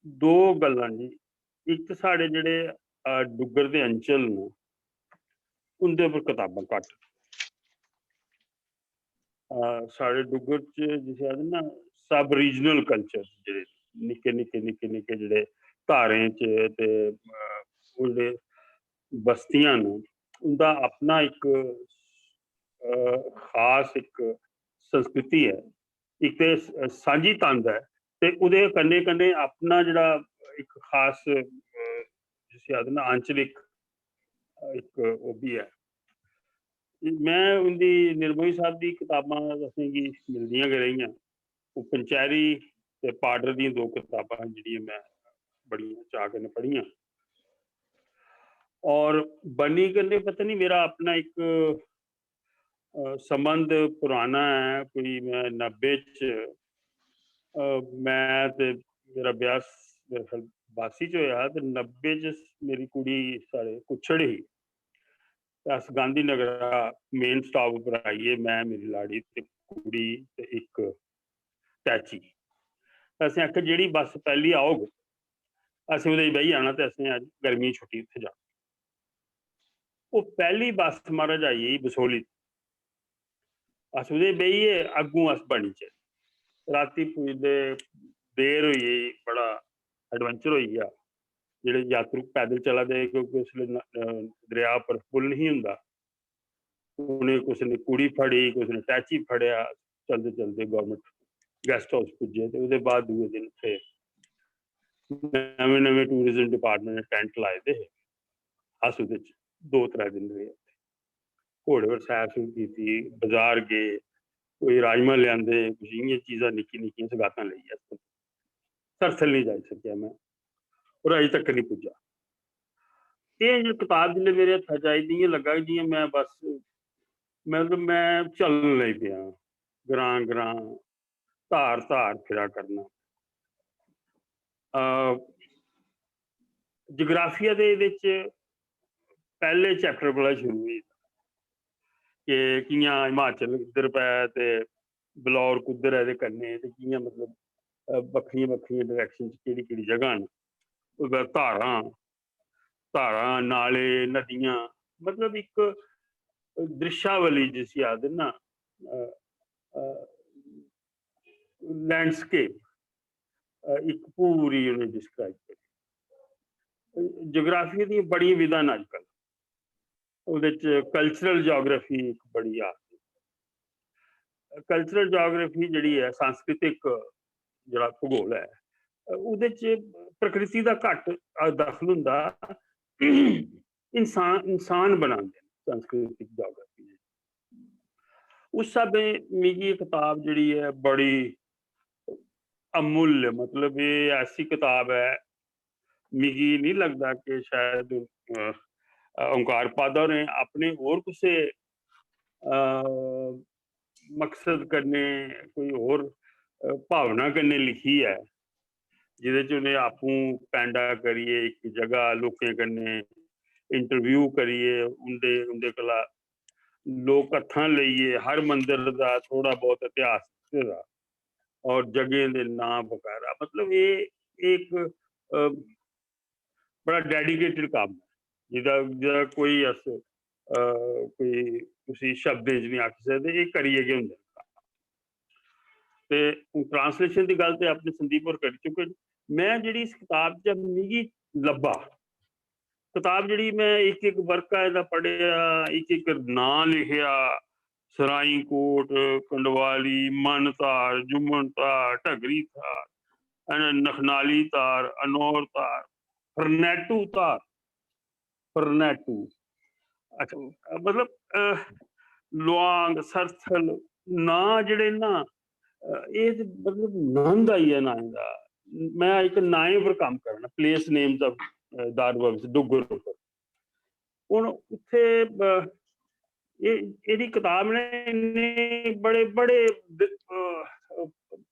दो गल्लां जी, इक साढ़े जेह्ड़े डुग्गर दे अंचल न उं'दे पर कताबां घट्ट। साढ़े डुग्गर च जिसे आखदे ना सब रीजनल कल्चर जेह्ड़े निक्के जेह्ड़े धारें च ते ओह् जेह्ड़े बस्तियां न उं'दा अपना इक खास इक संस्कृति है, इक ते सांझी तंद है ते ओह्दे कन्नै कन्नै अपना जेह्ड़ा इक खास जिसी आखदे ना आंचलिक इक ओह् बी है। मैं उं'दी निर्मोही साहब दी कताबां असेंगी मिलदियां गै रेहियां। ओह् पंचैरी ते पाडर दियां दो कताबां जेह्ड़ियां मैं बड़ियां चाऽ कन्नै पढ़ियां। और बनी कन्नै पता नहीं मेरा अपना इक संबंध पुराना है, कोई मैं 90 च मैं ते मेरा ब्याह मेरे ख्याल 82 च होया ते 90 च मेरी कुड़ी साढ़े कुच्छड़ ही। अस गांधी नगरा मेन स्टाप उप्पर आइयै मैं मेरी लाड़ी ते कुड़ी ते इक टैची असें आखेआ जेह्ड़ी बस पैह्ली औग असें ओह्दे च बेही जाना ते असें अज्ज गर्मियें दी छुट्टी उत्थै जाना। ओह् पैह्ली बस महाराज आई गेई बसोह्ली। अस ओह्दे च बेहियै अग्गूं अस बनी चले। रातीं पुजदे देर होई गेई बड़ा एडवेंचर होई गया ਜਿਹੜੇ ਯਾਤਰੂ ਪੈਦਲ ਚੱਲਦੇ ਕਿਉਂਕਿ ਉਸ ਵੇਲੇ ਦਰਿਆ ਉੱਪਰ ਪੁਲ ਨਹੀਂ ਹੁੰਦਾ ਉਹਨੇ ਕੁਛ ਨੇ ਕੁੜੀ ਫੜੀ ਕੁਛ ਨੇ ਟੈਚੀ ਫੜਿਆ ਚਲਦੇ ਚਲਦੇ ਗਵਰਨਮੈਂਟ ਗੈਸਟ ਹਾਊਸ ਪੁੱਜੇ ਤੇ ਉਹਦੇ ਬਾਅਦ ਦੂਏ ਦਿਨ ਫਿਰ ਨਵੇਂ ਟੂਰਿਜ਼ਮ ਡਿਪਾਰਟਮੈਂਟ ਨੇ ਟੈਂਟ ਲਾਏ ਤੇ ਅਸ ਉਹਦੇ ਚ 2-3 ਦਿਨ ਰਹੇ ਘੋੜੇ ਪਰ ਸੈਰ ਸ਼ੁਰੂ ਕੀਤੀ ਬਾਜ਼ਾਰ ਗਏ ਕੋਈ ਰਾਜਮਾ ਲਿਆਂਦੇ ਕੁਛ ਇਹੀਆਂ ਚੀਜ਼ਾਂ ਨਿੱਕੀਆਂ ਸਗਾਤਾਂ ਲਈ ਸਰਸਲ ਨਹੀਂ ਜਾ ਸਕਿਆ ਮੈਂ और अजे तक नहीं पुजा ये जो किताब जिले मेरे हथ च आई दी लगा जी मैं बस मतलब मैं चलन लग पिया ग्रां धार फिरा करना जोग्राफिया दे पहले चैप्टर कोला शुरू हुई कि कियां हिमाचल इधर पै ते बलौर कुद्धर है कन्ने ते कियां मतलब बक्खरियां डायरैक्शन केड़ी जगह न धारा नाले नदियां मतलब एक दृश्यावली जिसी आदि ना लैंडस्केप एक पूरी उन्हें डिस्क्राइब करी जोग्राफी दी बड़ी विधा न अजकल ਉਹਦੇ ਚ कल्चरल जोग्राफी एक बड़ी आ कल्चरल जोग्राफी ਜਿਹੜੀ ਹੈ सांस्कृतिक ਜਿਹੜਾ ਭੂਗੋਲ ਹੈ ਉਹਦੇ ਚ प्रकृति का घट दखल हुंदा इंसान बनाते सांस्कृतिक जोग्राफी उस सब मिगी किताब जिहड़ी है बड़ी अमूल्य मतलब ये ऐसी किताब है मिगी नहीं लगता कि शायद ओंकार पादा ने अपने और कुछ मकसद करने कोई और भावना करने लिखी है जिहदे च उन्हें आपू पैंडा करिए एक जगह लोकें कन्ने इंटरव्यू करिए उंदे कोला लोक कत्थां लईए हर मंदिर दा थोड़ा बहुत इतिहास दा और जगह दे नाम वगैरह मतलब ये एक बड़ा डेडिकेटेड काम है जिहदा कोई अस कोई उसी शब्द च नहीं आख सकदे ये करिए गए हुंदे ते ट्रांसलेशन की गल तो आपने संदीप होर कर चुके मैं जी इस किताब च मिगी लब्भा किताब जी मैं एक वर्का इहदा पढ़िया एक नां लिखिया सराई कोट कंडवाली मनतार जुम्मन तार ढगरी तार नखनाली तार अनौर तार फरनैटू तार फरनैटू अच्छा मतलब लुआंग सरथल ना जिहड़े ना ये मतलब नंद आई है नाम का मैं एक नाए पर काम करना प्लेस नेम्स ऑफ दारवर्स डुगर हुण उत्थे ये किताब ने बड़े बड़े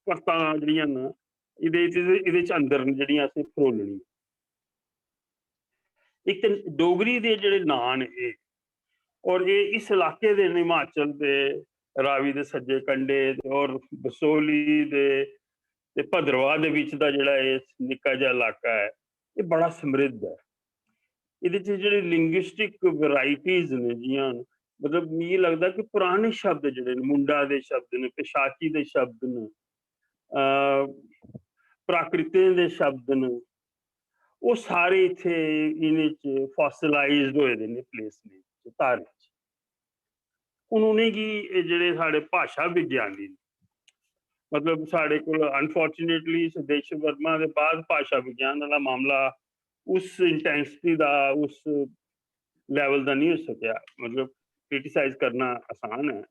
परतां जिहड़ियां न इहदे च अंदर जिहड़ियां असीं फरोलणी एक डोगरी दे जिहड़े नां ने और ये इस इलाके दे हिमाचल दे रावी दे सज्जे कंडे और बसोली दे भद्रवाह दे विच दा जिहड़ा निक्का जिहा इलाका है ये बड़ा समृद्ध है इहदे च जिहड़े लिंग्विस्टिक वैराइटीज ने जियां मतलब मिगी लगदा कि पुराने शब्द जिहड़े मुंडा दे शब्द ने पिशाची दे शब्द ने प्राकृतें दे शब्द ने वो सारे इत्थे इहदे च फॉसिलाइज्ड होए दे ने प्लेस ने तारे उन्होंने की जिहड़े साढ़े भाषा विज्ञानी मतलब साढ़े को अनफॉर्चुनेटली सुदेश वर्मा के बाद भाषा विज्ञान वाला मामला उस इंटेंसिटी का उस लैवल का नहीं हो सकिया मतलब क्रिटिसाइज करना आसान है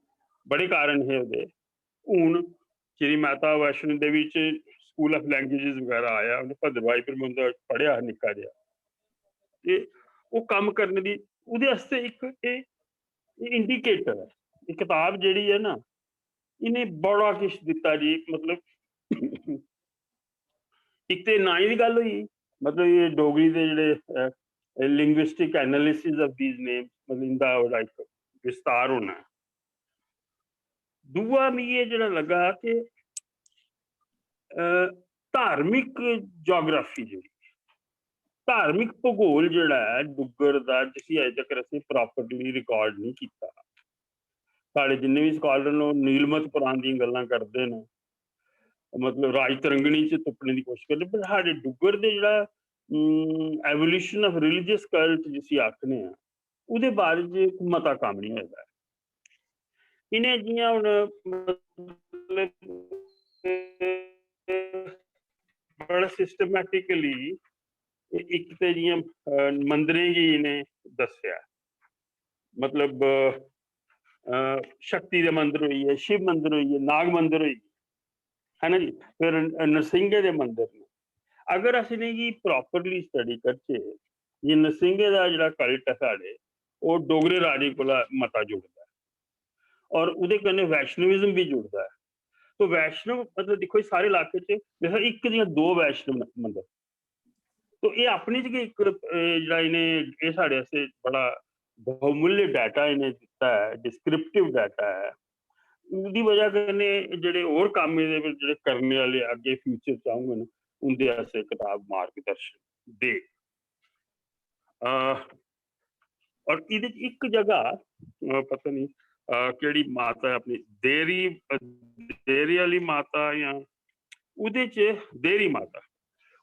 बड़े कारण है उहदे हुण श्री माता वैष्णो देवी च स्कूल ऑफ लैंग्वेजेस वगैरह आया उन्हें भद्रवाही प्रबंध पढ़िया निक्का जिहा ते वो काम करने दी उहदे वास्ते एक इंडिकेटर है ये किताब जिहड़ी है ना इन्हें बड़ा किश दिता जी मतलब एक तो ना ही गल हुई मतलब ये डोगरी के जिहड़े linguistic analysis of these names मतलब इनका बड़ा एक विस्तार होना दूआ मिगी ये जिहड़ा लगा कि धार्मिक जोग्राफी जी धार्मिक भूगोल जिहड़ा है डुग्गर दा जिसी अजे तक असीं प्रॉपरली रिकॉर्ड नहीं किया साढ़े जिन्ने भी स्कॉलर ने नीलमत पुराण दी गल्लां करदे ने मतलब राज तरंगनी च तुप्पने की कोशिश करदे, पर साढ़े डुग्गर दे जेह्ड़ा एवोल्यूशन ऑफ रिलीजियस कल्ट जिसी आखने आ उहदे बारे च मता कम्म नहीं होया ऐ। इन्हें जियां हुण मतलब बड़ा सिस्टमैटिकली इक ते जियां मंदिरें गी इन्हें दस्सेआ, मतलब शक्ति दे मंदिर होई गे, शिव मंदिर होई गे, नाग मंदिर होई गे, है ना जी, फिर नरसिंहे दे मंदिर ने। अगर अस इनेंगी प्रॉपरली स्टडी करचै, ये नरसिंहे दा जेह्ड़ा कल्ट है साढ़े ओह् डोगरे राजें कोला मता जुड़दा है और उहदे कन्नै वैष्णविज्म भी जुड़दा है। तो वैष्णव मतलब दिक्खो सारे इलाके च जैसा इक दियां दो वैष्णव मंदिर, तो ये अपने च गै इक जेह्ड़ा इनें एह् साढ़े आस्तै बड़ा बहुमूल्य डाटा इनें दित्ता है, डिस्क्रिप्टिव डाटा है। उदी वजह कन्नै जेह्ड़े होर कम्म एह्दे बिच जेह्ड़े करने आह्ले अग्गे फ्यूचर च औङन उंदे आस्तै किताब मार्गदर्शन दे। और इहदे च इक जगह पता नहीं केह्ड़ी माता है अपनी देरी आह्ली माता जां उहदे च देरी माता,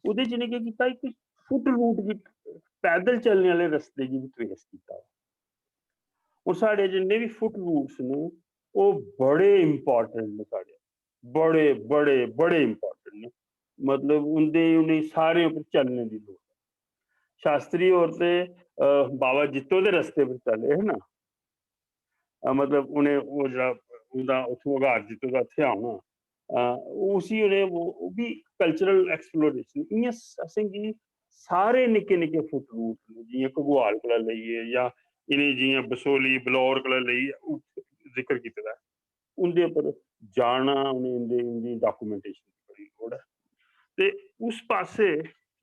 उहदे च इ'नें केह् कीता इक फुट रूट गी पैदल चलने आह्ले रस्ते गी भी ट्रेस कीता। और साढ़े जिन्ने भी फुट रूट्स न ओह् बड़े इंपॉर्टेंट न, साढ़े बड़े बड़े बड़े इंपॉर्टेंट न, मतलब उनें सारे उप्पर चलने दी लोड़। शास्त्री होर ते बाबा जित्तो दे रस्ते पर चले है ना, मतलब उन्हें वो जेह्ड़ा उंदा उत्थूं घार जित्तो दा इत्थै औना, उसी उनें वो भी कल्चरल एक्सप्लोरेशन इ'यां असेंगी सारे निक्के निक्के फुट रूट न, जियां घगवाल कोला लेइयै जां इन्हें जियां बसोली बलौर कोला लेइयै जिक्र कीते दा, उंदे उप्पर जाना, उनें उंदी डॉक्यूमेंटेशन दी बड़ी लोड़ है। ते उस पासे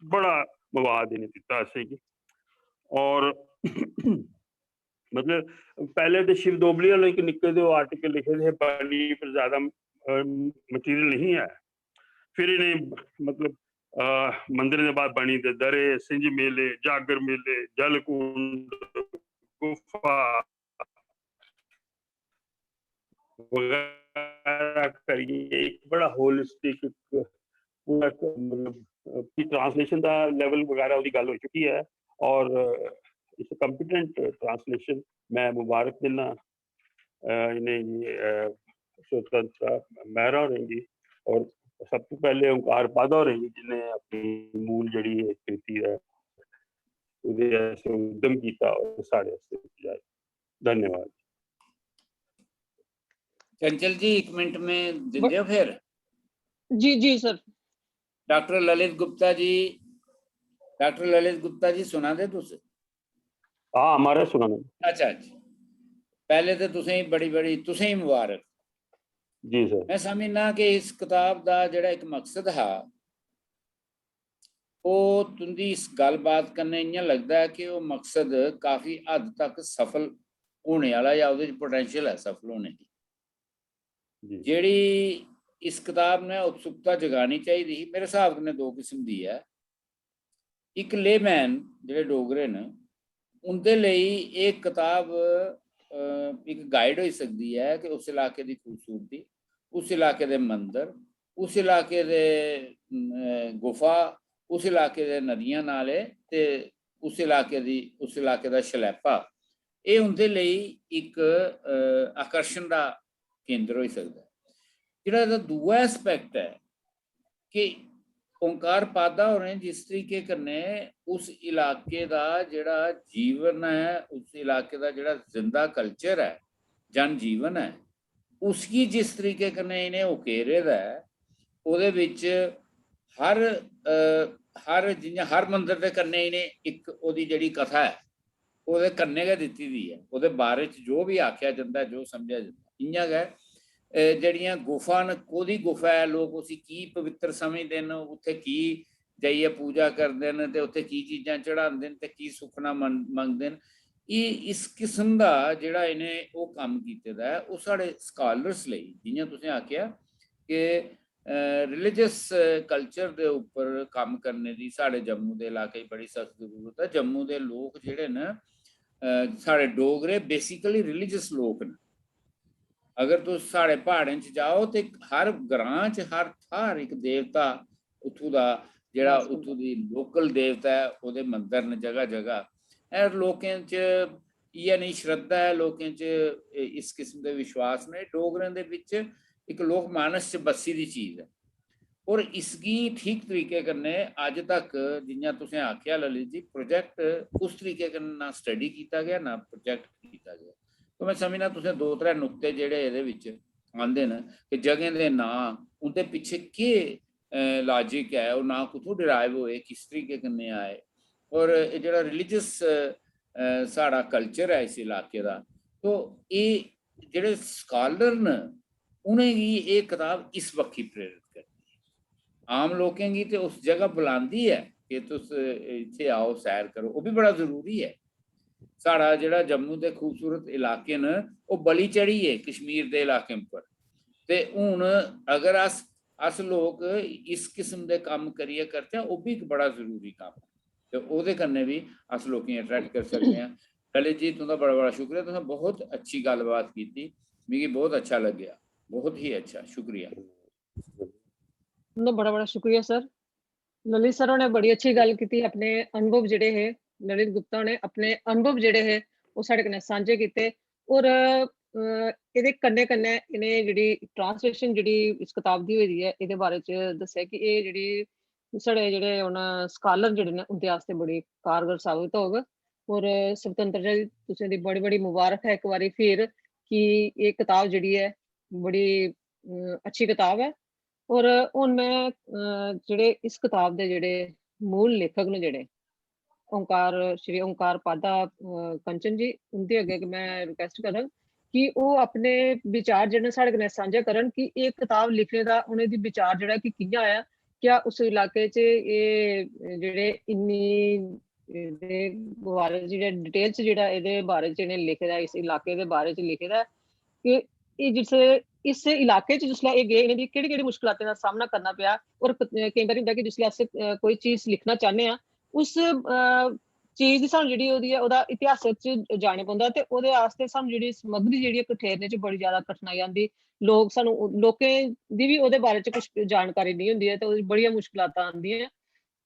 बड़ा मवाद इन्हें दित्ता असेंगी। और मतलब पहले तो शिव डोबली वाले एक निक्के दे आर्टिकल लिखे थे, बनी पर ज्यादा मटीरियल नहीं है। फिर इन्हें मतलब मंदिर के बाद बनी दे दरे, सिंझ मेले, जागर मेले, जलकुंड, गुफा वगैरह करिए एक बड़ा होलिस्टिक पूरा मतलब ट्रांसलेशन का लेवल वगैरह उसकी गल हो चुकी है। और इस कंपिटेंट ट्रांसलेशन मैं मुबारक देना इन्हें स्वतंत्रता मेहरा होरेंगी और सब तो पहले ओंकार पादा होरेंगी जिन्हें अपनी मूल जड़ी कृति है उद्यम किया और साढ़े जाए। धन्यवाद। चंचल जी एक मिनट में दे दो फिर। जी जी sir. Doctor Lalit Gupta ji, doctor Lalit Gupta ji सुना दे तुस? हाँ हमारे सुना दे। अच्छा अच्छा, पहले तो तुसें बड़ी बड़ी तुसें मुबारक जी सर। मैं समझना कि इस किताब का जिहड़ा एक मकसद हा वो तुंदी इस गलबात कन्नै इ'यां लगदा है कि वो मकसद काफ़ी हद तक सफल होने वाला या उहदे च पोटेंशियल है सफल होने की। जिहड़ी इस किताब ने उत्सुकता जगानी चाहिए ही मेरे हिसाब कन्नै दो किस्म दी है। एक लेमैन जिहड़े डोगरे न उंदे लेई एक किताब एक गाइड हो सकती है कि उस इलाके की खूबसूरती, उस इलाके के मंदिर, उस इलाके के गुफा, उस इलाके के नदियां नाले ते उस इलाके का शलैपा, ये उनके लिए एक आकर्षण का केंद्र हो सकता है। जिहड़ा इहदा दूआ एस्पैक्ट है कि ओंकार पादा होरें जिस तरीके कन्नै उस इलाके का जिहड़ा जीवन है, उस इलाके का जिहड़ा जिंदा कल्चर है, जन जीवन है, उसकी जिस तरीके कन्नै इन्हें उकेरे दा है, ओहदे विच हर जियां हर मंदिर दे कन्नै इन्हें एक ओहदी जिहड़ी कथा है ओहदे कन्नै गै दित्ती दी है, ओहदे बारे च जो भी आख्या जंदा जो समझा जंदा। इ'यां गै जड़ियां गुफा न, कोदी गुफा है, लोग उसी की पवित्र समझते हैं, उत्थे की जाइए पूजा करते हैं ते उत्थे की चीज़ां चढ़ाते हैं ते की सुखना मंगते हैं। ये इस किस्म का जिहड़ा इन्हें वो काम कीते दा है, वो साढ़े स्कॉलर्स लई जियां तुसें आख्या कि रिलीजियस कल्चर के उपर काम करने की साढ़े जम्मू के इलाके बड़ी सख्त जरूरत है। जम्मू के लोग जिहड़े न साढ़े डोगरे बेसिकली रिलीजियस लोग न, अगर तुस साढ़े प्हाड़ें च जाओ तो हर ग्रां च हर थाह्र एक देवता उत्थूं दा जेह्ड़ा वास उत्थूं दी लोकल देवता है ओह्दे मंदर न जगह जगह। और लोकें च इ'यै नेही श्रद्धा है, लोकें च इस किस्म दे विश्वास ने, डोगरें दे बिच इक लोक मानस च बस्सी दी चीज है। और इसगी ठीक तरीके कन्नै अज तक जियां तुसें आखेआ ललित जी, प्रोजेक्ट उस तरीके कन्नै ना स्टडी किया गया ना प्रोजेक्ट किया गया। तो मैं समझना तुसें 2-3 नुक्ते जेह्ड़े एह्दे विच आंदे न कि जगहें दे नां, उं'दे पिच्छे केह् लॉजिक है, ओह् नां कुत्थों डिराइव होए, किस तरीके कन्नै आए, और एह् जेह्ड़ा रिलीजियस साढ़ा कल्चर है इस इलाके दा, तो एह् जेह्ड़े स्कॉलर न उ'नेंगी एह् कताब इस बक्खी प्रेरित करदी है। आम लोकें गी ते उस जगह बुलांदी है कि तुस इत्थे आओ, सैर करो, ओह् भी बड़ा जरूरी है। साढ़ा जेह्ड़ा जम्मू दे खूबसूरत इलाके न ओह् बली चढ़िए कश्मीर दे इलाकें पर, ते हून अगर अस लोग इस किस्म दे कम्म करियै करचै, ओह् भी इक बड़ा जरूरी कम्म है, ते ओह्दे कन्नै भी अस लोकें गी अट्रैक्ट करी सकदे आं। ललित जी तुं'दा बड़ा बड़ा शुक्रिया, तुसें बहुत अच्छी गल्लबात कीती, मिगी बहुत अच्छा लग्गेआ, बहुत ही अच्छा, शुक्रिया। तुं'दा बड़ा बड़ा शुक्रिया सर। ललित सर होरें बड़ी अच्छी गल कीती, अपने अनुभव जेह्ड़े हे, ललित गुप्ता होरें अपने अनुभव जेह्ड़े हे ओह् साढ़े कन्नै सांझे कीते। और एह्दे कन्नै कन्नै इ'नें जेह्ड़ी ट्रांसलेशन जेह्ड़ी इस कताब दी होई दी ऐ एह्दे बारे च दस्सेआ कि एह् जेह्ड़ी साढ़े जेह्ड़े हून स्कॉलर जेह्ड़े न उं'दे आस्तै बड़ी कारगर साबत होग। और स्वतंत्रता दी तुसें दी बड़ी बड़ी मुबारक है इक बारी फिर कि एह् कताब जेह्ड़ी ऐ बड़ी अच्छी कताब है। और हुन मैं जेह्ड़े इस कताब दे जेह्ड़े मूल लेखक न जेह्ड़े श्री ओंकार पादा कंचन जी, उं'दे अग्गें मैं रिक्वेस्ट करङ कि ओह् अपने विचार जेह्ड़े साढ़े कन्नै सांझे करन कि एह् कताब लिखने दा उ'नें दी विचार जेह्ड़ा कि कि'यां आया, क्या उस इलाके च एह् जेह्ड़े इन्नी एह्दे बारे च जेह्ड़ा डिटेल च जेह्ड़ा एह्दे बारे च इ'नें लिखे दा, इस इलाके दे बारे च लिखे दा कि एह् इस इलाके च जिसलै एह् गे, इ'नें दी केह्ड़ी-केह्ड़ी मुश्कलातें दा सामना करना पेआ। और केईं बारी होंदा कि जिसलै अस कोई चीज़ लिखना चाह्न्ने आं, उस चीज़ दी सानूं जेह्ड़ी ओह्दी ओह्दा इतिहास च जाने पौंदा, ते ओह्दे आस्तै सानूं जेह्ड़ी समग्री जेह्ड़ी ऐ कठेरने च बड़ी ज़्यादा कठिनाई आंदी। लोकें दी बी ओह्दे बारे च कुछ जानकारी नेईं होंदी ऐ, ते ओह्दी बड़ियां मुश्कलातां आंदियां ऐ।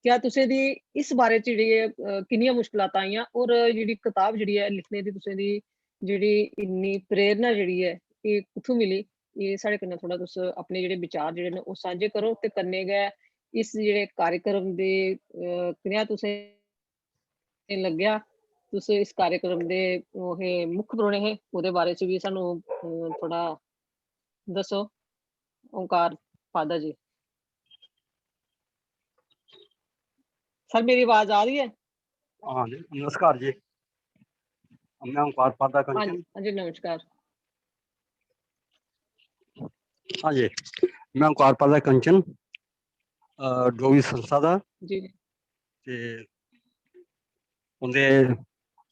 क्या तुसें दी इस बारे च जेह्ड़ी किन्नियां मुश्कलातां आइयां, और जेह्ड़ी कताब जेह्ड़ी ऐ लिखने दी तुसें दी जेह्ड़ी इन्नी प्रेरणा जेह्ड़ी ऐ एह् कुत्थूं मिली? एह् साढ़े कन्नै थोह्ड़ा तुस अपने जेह्ड़े विचार जेह्ड़े न ओह् सांझे करो, ते कन्नै गै इस जेह्ड़े कार्यक्रम दे कनेहा तुसें लग्गेआ, तुस इस कार्यक्रम दे ओह् हे मुक्ख परौह्ने हे, ओह्दे बारे च भी सानूं थोह्ड़ा दस्सो, ओंकार पादा जी। सर मेरी आवाज़ आ रही है? हाँ जी, नमस्कार जी। मैं ओंकार पादा हाँ कंचन। जी, नमस्कार। हाँ जी, मैं ओंकार पादा कंचन, डोगरी संस्था दा जी ते उं'दे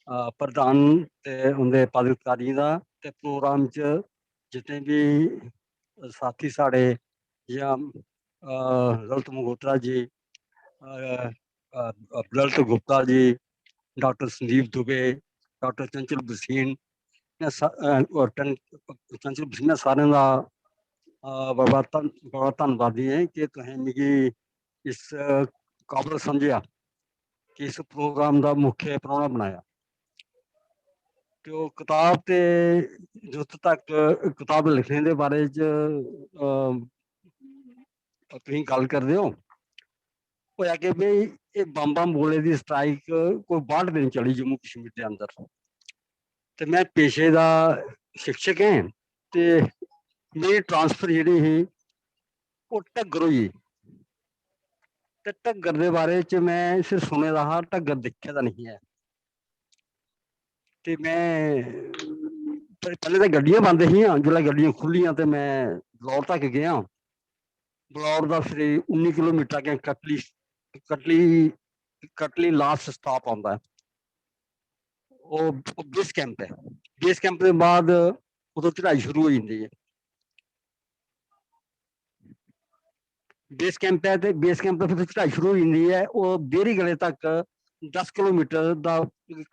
प्रधान ते उं'दे पदाधिकारियें दा, ते प्रोग्राम च जितने भी साथी साढ़े जि'यां ललित मंगोत्रा जी, ललित गुप्ता जी, डॉक्टर संदीप दुबे, डॉक्टर चंचल भसीन, चंचल भसीन सारें दा बड़ा धन्नवादी है कि तुसें मिगी इस काबल समझेआ कि इस प्रोग्राम का मुख्य परौह्ना बनाया। तो किताब ते जित्थों तक किताब लिखने के बारे च तुसीं गल करदे हो, होया कि भाई ये बम बोले दी स्ट्राइक कोई 62 दिन चली जम्मू कश्मीर के अंदर, तो मैं पेशे का शिक्षक हैं, तो मेरी ट्रांसफर जी ही वो ढग्गर होई। ते ढग्गर के बारे च मैं सिर्फ सुने दा हा, ढग्गर दिक्खे दा नहीं है। ते मैं पहले तो गड्डियां बंद ही, जिसलै गड्डियां खुलियां तो मैं बलौर तक गया। बलौर का फिर 19 किलोमीटर अग्गें कटली लास्ट स्टॉप आता है, वो बेस कैंप है। बेस कैंप के बाद उधर चढ़ाई शुरू हो जाती है। बेस कैंप है तो बेस कैंप फिर चढ़ाई शुरू हो जाती है। वो बेरी गले तक 10 किलोमीटर का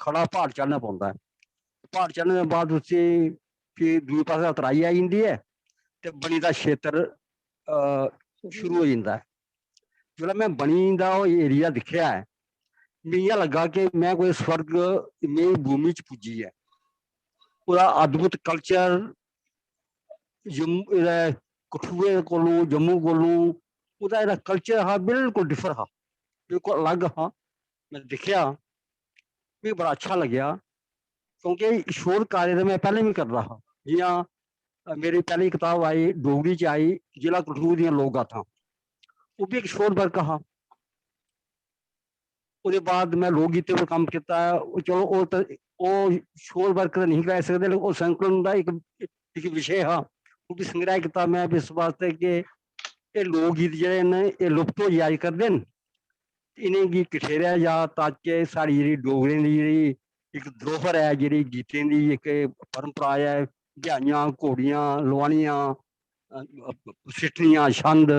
खड़ा पहाड़ चढ़ना पड़ता है। पहाड़ चढ़ने के बाद उसी फिर दूए पासे तराई आई जंदी है ते बनी दा क्षेत्र शुरू हो जाता है। जिसलै मैं बनी दा एरिया दिखेआ है मिगी इ'यां लग्गा कि मैं कोई स्वर्ग में भूमि च पुज्जी है। पूरा अद्भुत कल्चर कठुए कोलू जम्मू कोलू ओह्दा जेह्ड़ा कल्चर हा बिल्कुल डिफर हा, बिल्कुल अलग हा। मैं दिखेआ मिगी बड़ा अच्छा लग्गेआ क्योंकि शोध कार्य तो मैं पैह्लें भी करदा हा। जि'यां मेरी पैह्ली कताब आई डोगरी च आई जिला कठुए दियां लोक गाथां, ओह् भी इक शोध वर्क हा। उसके बाद मैं लोक गीतें पर कम्म कीता। चलो ओह् शोध वर्क तो नहीं करी सकदे, लेकिन ओह् संकलन दा इक विशे हा, ओह् भी संग्रह कीता मैं इस वास्ते कि एह् लोक गीत जेह्ड़े न एह् लुप्त होई जा करदे न, इ'नेंगी कठेरेआ जा ताकि साढ़ी जेह्ड़ी डोगरें दी जेह्ड़ी इक धरोहर है, जेह्ड़ी गीतें दी इक परंपरा है, बिहाइयां घोड़ियां लोआनियां सिट्ठनियां छंद,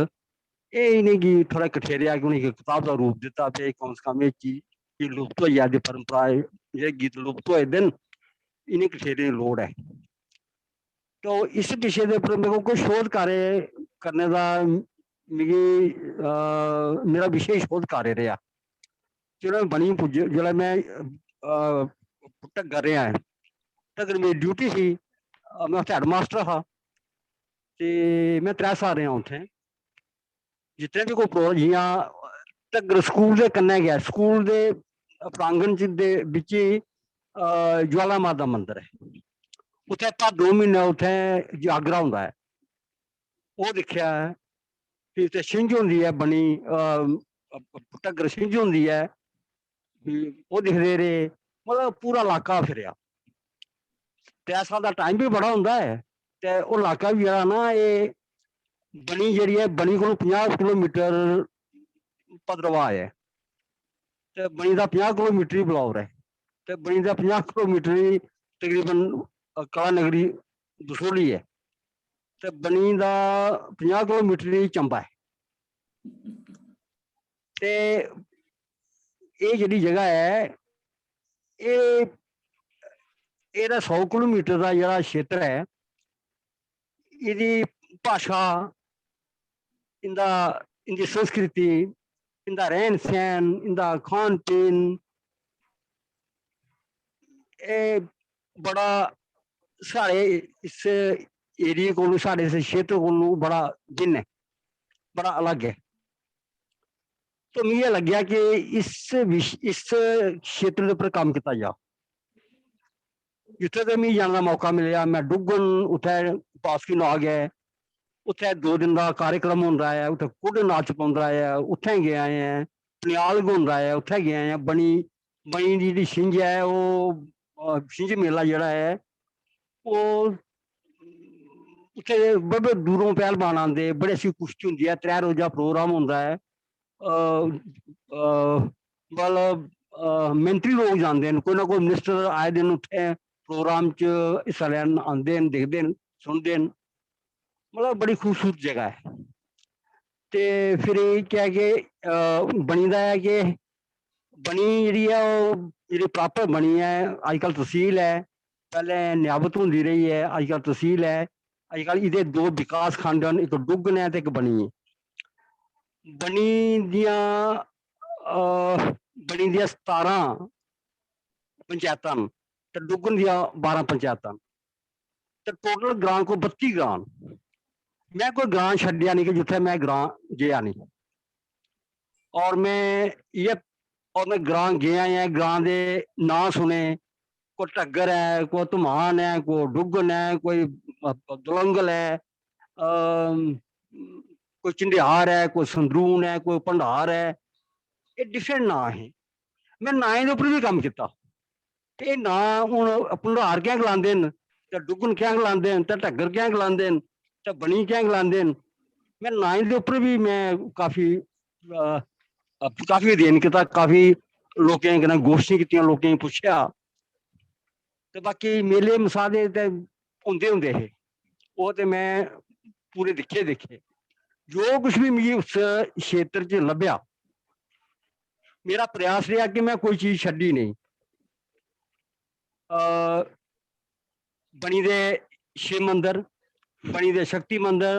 एह् इ'नेंगी थोड़ा कठेरेआ कि उ'नेंगी कताब का रूप दिता कि कम से कम एह् चीज लुप्त होई जाती परंपरा, जेह्ड़े गीत लुप्त होए दे न इ'नें कठेरें दी लोड़ है। तो इस विशे दे उप्पर मेरे को कोई शोध कार्य करने का मिगी मेरा विशे शोध कार्य रेहा। जिसलै मैं बनी पुज्जे, जिसलै मैं ढग्गर रेहा ढग्गर मेरी ड्यूटी थी, मैं उत्थै हैडमास्टर हा ते मैं 3 साल रेहा उत्थै। जितने भी कोई प्रोग्राम जि'यां ढग्गर स्कूल दे कन्नै गै स्कूल दे प्रांगण च दे बिच ही ज्वाला माता दा मंदर है, उत्थै भादो म्हीनै उत्थै जागरा होंदा है, ओह् दिक्खेआ है। फिर उत्थै छिंज होंदी है बनी ढग्गर छिंज होंदी है, ओह् दिखदे रेह्। मतलब पूरा इलाका फिरेआ। 3 साल दा टाइम भी बड़ा होंदा है ते ओह् इलाका बी जेह्ड़ा ना एह् बनी जेह्ड़ी है बनी कोला 50 किलोमीटर भद्रवाह है ते बनी दा 50 किलोमीटर ही बलौर है ते बनी दा 50 किलोमीटर ही तकरीबन कला नगरी बसोली है ते बनी दा 50 किलोमीटर ही चंबा है। ते एह् जेह्ड़ी जगह है एह् एह्दा 100 किलोमीटर का जेह्ड़ा क्षेत्र है, एह्दी भाशा, इंदी संस्कृति, इंदा रहन सहन, इंदा खान पीन, एह् बड़ा साढ़े इस एरिए को साढ़े इस क्षेत्र को बड़ा भिन्न है, बड़ा अलग है। तो मिगी एह् लग्गेआ कि इस क्षेत्र के उप्पर कम्म कीता जा। जित्थै ते मिगी जाने का मौका मिलेआ, मैं डुग्गन उत्थै पासकी नाग है, उत्थै 2 दिन का कार्यक्रम होंदा है, उत्थै कुड्ड नाच पौंदा है, उत्थै गए हैं। पनियाल होंदा है, उत्थै गए हैं। बनी दी जेह्ड़ी छिंज है ओह् छिंज मेला जेह्ड़ा है ओह् उत्थै बड़े दूरों पहलवान आंदे, बड़ी अच्छी कुश्ती होंदी है, 3 रोजा प्रोग्राम होंदा है। मतलब मिलिट्री लोग जांदे न, कोई ना कोई मिनिस्टर आए दे न उत्थै प्रोग्राम च हिस्सा लैन आंदे न, दिखदे न, सुनदे न। मतलब बड़ी खूबसूरत जगह है। ते फिर क्या है कि बनी दा है कि बनी जेह्ड़ी है ओह् जेह्ड़ी प्रॉपर बनी है अजकल तहसील है, पहले नियाबत होंदी रही है, अजकल तहसील है। अजकल इहदे 2 विकास खंड न, इक डुग्गन है ते इक बनी है। बनी दियां 17 पंचायतां न ते डुग्गन दियां 12 पंचायतां न ते टोटल ग्रां को 32 ग्रां न। मैं कोई ग्रां छड्डेआ नहीं कि जित्थै मैं ग्रां गेआ नहीं। और मैं ग्रां गया ऐ, ग्रां दे नां सुने, कोई ढग्गर है, कोई धमान है, कोई डुग्गन है, कोई दुलंगल है, कोई झंडेहार है, कोई संदरून है, कोई भंडार है। ये डिफरेंट नां है। मैं नाएं दे उप्पर भी कम्म कीता। एह् नां हुण भंडार क्या गलांदे न ते डुग्गन क्या गलांदे न ते ढग्गर क्या गलांदे न ते बनी क्या गलांदे न। मैं नाएं दे उप्पर भी मैं काफी अध्ययन कीता, काफी लोकें कन्नै गोष्ठी कीतियां, लोकें गी पुच्छेआ ते बाकी मेले मसादे ते होंदे हे, ओह् ते मैं पूरे दिक्खे। जो कुछ भी मिगी उस क्षेत्र च लब्भेआ, मेरा प्रयास रेहा कि मैं कोई चीज छड्डी नहीं। बनी दे शिव मंदिर, बनी दे शक्ति मंदिर,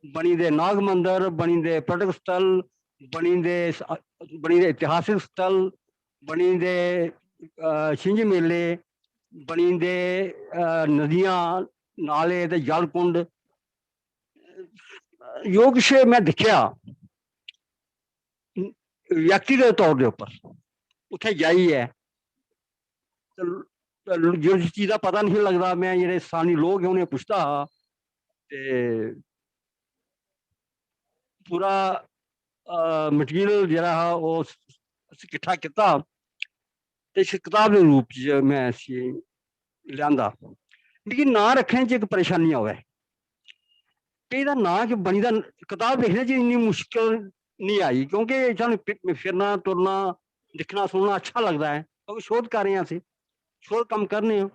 बनी दे नाग मंदिर, बनी दे पर्यटक स्थल, बनी दे इतिहासिक स्थल, बनी दे छिंज मेले, बनी दे नदियां नाले ते जल कुंड। जो किश मैं दिखा व्यक्तिगत तौर के उपर उत्थे जाइए जिस चीज का पता नहीं लगता मैं जेह्ड़े स्थानी लोग हैं उन्हें पुछदा हा ते पूरा मटीरियल जेह्ड़ा हा ओह् किट्ठा कीता ते इस कताब के रूप च मैं इसी लियांदा। मिगी नां रखने च इक परेशानी आवै कि एह्दा नां कि बनी दा किताब लिखने च इन्नी मुश्किल नहीं आई क्योंकि सानूं फिरना तुरना दिखना सुनना अच्छा लगता है क्योंकि शोध कर रहे हैं असीं शोध कम्म करने आं।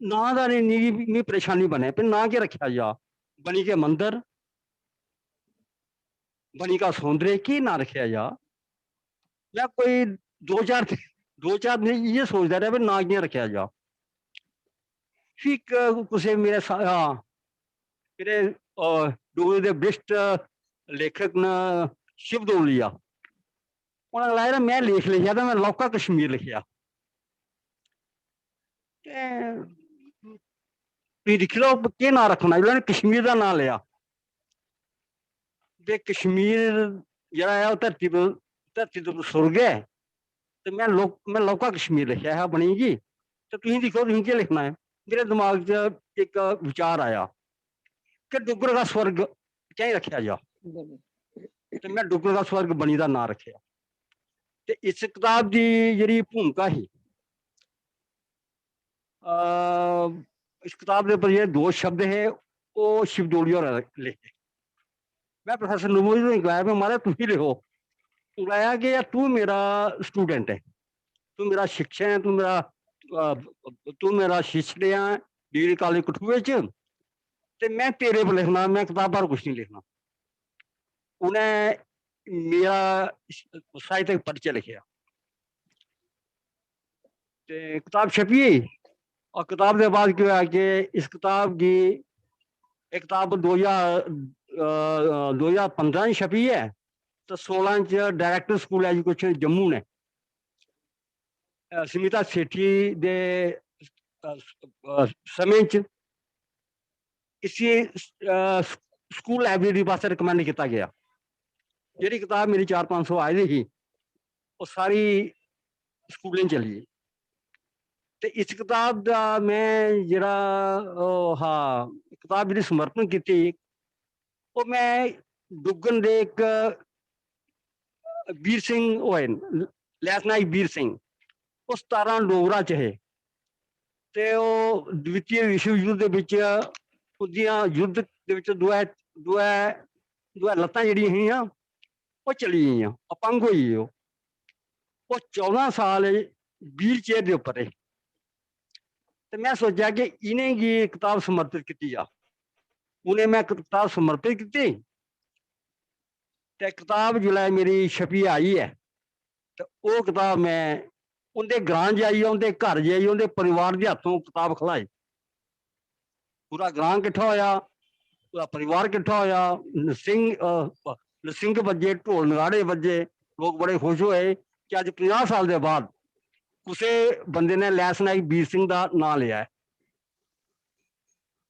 नां दा मिगी परेशानी बने फिर नां क्या रखेआ जा बनी के मंदिर बनी का सौंदर्य की नां रखेआ जा। मैं कोई दो चार दिन ये सोचदा रहा भी नां कि'यां रखेआ जा। फिर कुसै मेरे मेरे डोगरी दे वरिष्ठ लेखक न शिव दोलिया उन्हें गलाया मैं लेख लिखा तो मैं लौह्का कश्मीर लिखा। दिक्खी लैओ केह् नां रक्खना जिसलै कश्मीर का नां लिया ते कश्मीर जेह्ड़ा है ओह् धरती पर सुर्ग है ते मैं लौह्का कश्मीर लिखा है बनी जी। तो तुसीं दिक्खो तुसीं केह् लिखना है। मेरे दिमाग च एक विचार आया कि डुग्गर का स्वर्ग क्या रखेआ जा ते मैं डुग्गर का स्वर्ग बनी का नां रखेआ। ते इस किताब की जेह्ड़ी भूमिका ही इस किताब के उपर जेह्ड़े दो शब्द है वो शिव दोलिया होरें लिखे। मैं प्रोफेसर नमोजी होरें गलाया भी महाराज तुसीं लिखो। गलाया कि यार तू मेरा स्टूडेंट है तू मेरा शिक्षक है तू मेरा शिष्य रहा डिग्री कॉलेज कठुए च ते मैं तेरे पर लिखना मैं किताब पर कुछ नहीं लिखना। उन्हें मेरा साहित्यक परिचय लिखा ते किताब छपी और किताब के बाद क्या हुआ कि इस किताब की एक किताब 2015 छपी है तो 16 च डायरेक्टर स्कूल एजुकेशन जम्मू ने सुमिता सेठी दे समय च इसी स्कूल लाइब्रेरी पास रिकमेंड किया गया। जी किताब मेरी 400-500 आई दी ही वो सारी स्कूलें चली। तो इस किताब का मैं जरा हाँ किताब जी समर्पण की वो मैं डुग्गन दे एक वीर सिंह होए लैसनायक वीर सिंह वो 17 डोगरा च है ते वो द्वितीय विश्व युद्ध दे विच उदियां युद्ध दे विच दोए लत्तां जेहड़ियां हियां वो चली गईयां अपंग होई गे वो 14 साल व्हील चेयर के उपर है। तो मैं सोचा कि इन्हें गी किताब समर्पित की जा। उन्हें मैं किताब समर्पित की किताब जिसलै मेरी छपी आई है तो वो किताब मैं उनके ग्रां जाइए उनके घर जाइए उनके परिवार के हाथों किताब खलाई। पूरा ग्रां किट्ठा होया पूरा परिवार किट्ठा होया नसिंग बजे ढोल नगाड़े बजे लोग बड़े खुश हुए कि अज 50 साल के बाद किसी बंदे ने लैसनायक वीर सिंह का नाम लिया है।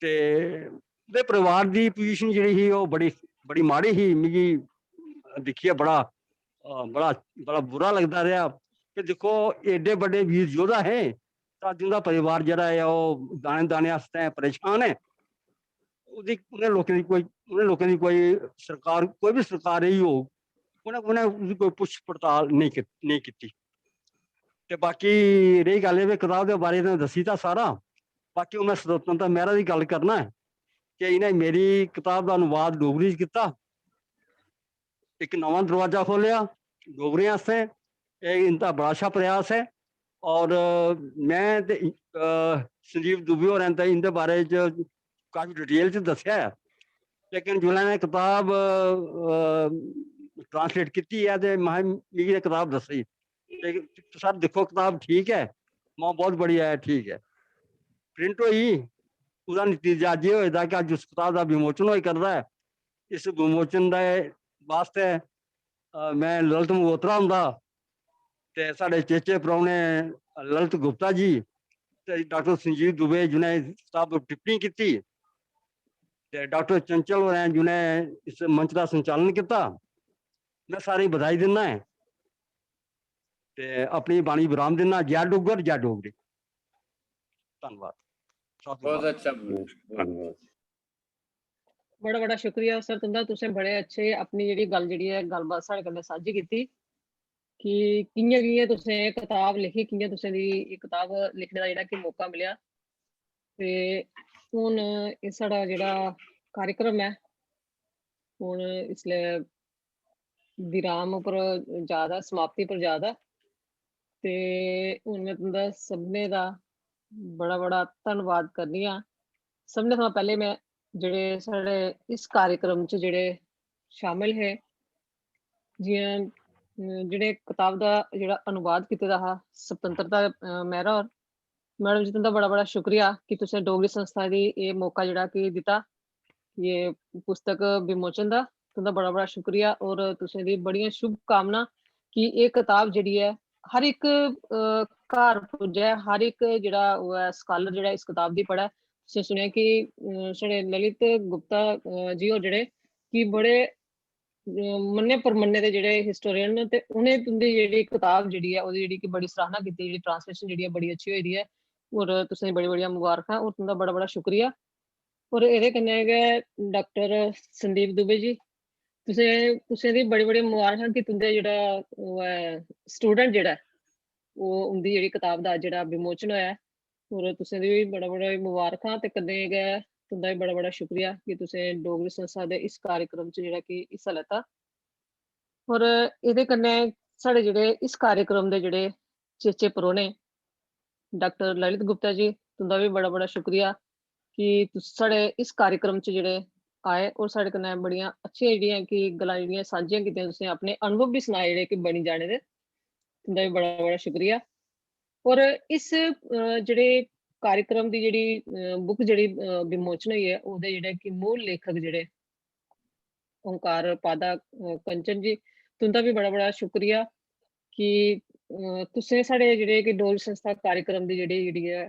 ते परिवार की पोजीशन जी बड़ी माड़ी ही मिगी दिखिए बड़ा बुरा लगता रहा कि देखो एडे बड़े वीर योद्धा है तो जिनका परिवार जरा है वो दाने दाने आस्ते परेशान है। उन्हें लोगों की कोई सरकार कोई भी सरकार रही हो उन्हें कोई पुछ पड़ताल नहीं की। बाकी रही गल किताब के बारे में दसी था सारा बाकी मैं स्वतंत्रता मेहरा की गल करना है कि इन्हें मेरी किताब का अनुवाद डोगरी किया एक नवा दरवाजा खोलिया डोगरे आस्ते इनका बड़ा अच्छा प्रयास है। और मैं संजीव दुबे होरें तो इनके बारे काफ़ी डिटेल च दसिया है लेकिन जिसलै मैं किताब ट्रांसलेट की है तो मिगी किताब दसी सर देखो किताब ठीक है मां बहुत बढ़िया है ठीक है प्रिंट हुई ਉਹਦਾ ਨਤੀਜਾ ਅੱਜ ਇਹ ਹੋਏਗਾ ਕਿ ਅੱਜ ਉਸ ਕਿਤਾਬ ਦਾ ਵਿਮੋਚਨ ਹੋਈ ਕਰਦਾ ਹੈ। ਇਸ ਵਿਮੋਚਨ ਦੇ ਵਾਸਤੇ ਮੈਂ ਲਲਿਤ ਮਗੋਤਰਾ ਹੁੰਦਾ ਤੇ ਸਾਡੇ ਚੇਚੇ ਪ੍ਰਾਹੁਣੇ ਲਲਿਤ ਗੁਪਤਾ ਜੀ ਤੇ ਡਾਕਟਰ ਸੰਜੀਵ ਦੁਬੇ ਜਿਹਨੇ ਕਿਤਾਬ पर टिप्पणी की ਤੇ ਡਾਕਟਰ ਚੰਚਲ ਹੋਰਾਂ ਜਿਹਨੇ ਇਸ ਮੰਚ ਦਾ ਸੰਚਾਲਨ ਕੀਤਾ। मैं सारी बधाई दिना है ते अपनी बाणी विराम दिना। जय डुग्गर जय डोगरी। धन्यवाद। बहुत अच्छा बोले। ਧੰਨਵਾਦ। बड़ा बड़ा शुक्रिया सर तुंदा, तुसें बड़े अच्छे अपनी जेह्ड़ी गल जेह्ड़ी है गलबात साढ़े कन्नै सांझी कीती कि कि'यां कि'यां तुसें एह् कताब लिखी, कि'यां तुसें दी एह् कताब लिखने दा जेह्ड़ा कि मौका मिलेआ। ते हून एह् साढ़ा जेह्ड़ा कार्यक्रम है हून इसलै विराम उप्पर जा दा, समाप्ति पर जा दा। ते हून मैं तुंदा सभनें दा बड़ा बड़ा धन्नवाद करनी आं। सभनें थमां पैह्ले मैं जेह्ड़े साढ़े इस कार्यक्रम च जेह्ड़े शामिल हे, जि'यां जेह्ड़े कताब दा जेह्ड़ा अनुवाद कीते दा हा स्वतंत्रता मेहरा होर, मैडम जी तुंदा बड़ा बड़ा शुक्रिया कि तुसें डोगरी संस्था दी एह् मौका जेह्ड़ा कि दित्ता ये पुस्तक विमोचन दा। तुंदा बड़ा बड़ा शुक्रिया और तुसें दी बड़ियां शुभकामनां कि एह् कताब जेह्ड़ी ऐ हर इक घर पुज्जै, हर इक जेह्ड़ा ओह् ऐ स्कॉलर जेह्ड़ा इस कताब दी पढ़ै। तुसें सुनेआ कि साढ़े ललित गुप्ता जी होर जेह्ड़े कि बड़े मन्ने परमन्ने दे जेह्ड़े हिस्टोरियन न ते उ'नें तुंदी जेह्ड़ी कताब जेह्ड़ी ऐ ओह्दी जेह्ड़ी कि बड़ी सराहना कीती, जेह्ड़ी ट्रांसलेशन जेह्ड़ी ऐ बड़ी अच्छी होई दी ऐ और तुसें बड़ी बड़ियां मुबारखां और तुंदा बड़ा बड़ा शुक्रिया। और एह्दे कन्नै गै डॉक्टर संदीप दुबे जी तुसें दी बड़ी बड़ी मुबारखां कि तुंदे जेह्ड़ा ओह् ऐ स्टूडेंट जेह्ड़ा ऐ ओह् उंदी जेह्ड़ी कताब दा जेह्ड़ा विमोचन होया ऐ और तुसें दी बी बड़ा बड़ा मुबारखां ते कन्नै गै तुंदा बी बड़ा बड़ा शुक्रिया कि तुसें डोगरी संस्था दे इस कार्यक्रम च जेह्ड़ा कि हिस्सा लैता। और एह्दे कन्नै साढ़े जेह्ड़े इस कार्यक्रम दे जेह्ड़े चेचे परौह्ने डॉक्टर ललित गुप्ता जी तुंदा बी बड़ा बड़ा शुक्रिया कि तुस साढ़े इस कार्यक्रम च जेह्ड़े आए और साढ़े कन्नै बड़ियां अच्छियां जेह्ड़ियां कि गल्लां जेह्ड़ियां सांझियां कीतियां, तुसें अपने अनुभव भी सनाए जेह्ड़े कि बनी जाने दे। तुंदा बी बड़ा बड़ा शुक्रिया। और इस जेह्ड़े कार्यक्रम दी जेह्ड़ी बुक जेह्ड़ी विमोचन होई ऐ ओह्दे जेह्ड़े कि मूल लेखक जेह्ड़े ओंकार पादा कंचन जी तुंदा भी बड़ा बड़ा शुक्रिया कि तुसें साढ़े जेह्ड़े कि डोगरी संस्था कार्यक्रम दी जेह्ड़ी जेह्ड़ी ऐ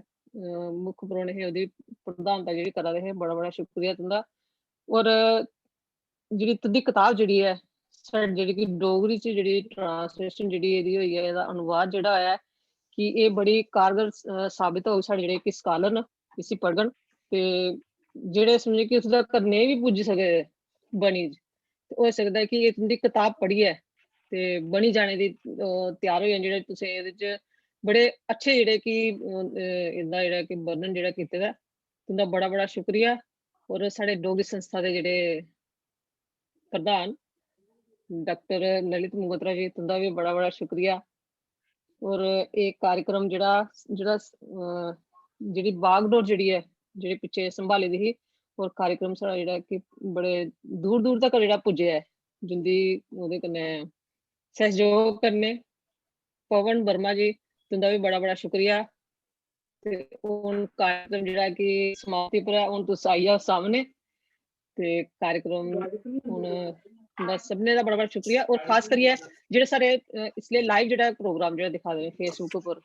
मुक्ख परौह्ने हे ओह्दी प्रधानता जेह्ड़ी करा दे हे, बड़ा बड़ा शुक्रिया तुंदा। और जेह्ड़ी तुंदी कताब जेह्ड़ी ऐ साढ़ी जेह्ड़ी कि डोगरी च जेह्ड़ी ट्रांसलेशन जेह्ड़ी एह्दी होई ऐ, एह्दा अनुवाद जेह्ड़ा होया ऐ कि एह् बड़ी कारगर साबित होग साढ़े जेह्ड़े कि स्कॉलर न इसी पढ़ङन ते जेह्ड़े समझो कि उसदा तक नेईं बी पुज्जी सके बनी ते होई सकदा है कि एह् तुंदी कताब पढ़ियै ते बनी जाने दी त्यार होई जान। जेह्ड़े तुसें एह्दे च बड़े अच्छे जेह्ड़े कि इंदा जेह्ड़ा कि वर्णन जेह्ड़ा कीते दा, तुंदा बड़ा बड़ा शुक्रिया। और साढ़े डोगरी संस्था दे जेह्ड़े प्रधान डॉक्टर ललित मंगोत्रा जी तुंदा भी बड़ा बड़ा शुक्रिया। और एह् कार्यक्रम जेह्ड़ा जेह्ड़ा जेह्ड़ी बागडोर जेह्ड़ी ऐ जेह्ड़ी पिच्छे संभाली दी ही और कार्यक्रम साढ़ा जेह्ड़ा कि बड़े दूर दूर तक जेह्ड़ा पुज्जेआ ऐ जिंदी ओह्दे कन्नै सहयोग करने पवन वर्मा जी तुंदा भी बड़ा बड़ा शुक्रिया। ते हून कार्यक्रम जेह्ड़ा कि समाप्ति पर है, हून तुस आई जाओ सामने ते कार्यक्रम हून तुंदा सभनें दा बड़ा बड़ा शुक्रिया। और खास करियै जेह्ड़े साढ़े इसलिए लाइव जेह्ड़ा प्रोग्राम जेह्ड़ा दिखा दे फेसबुक उप्पर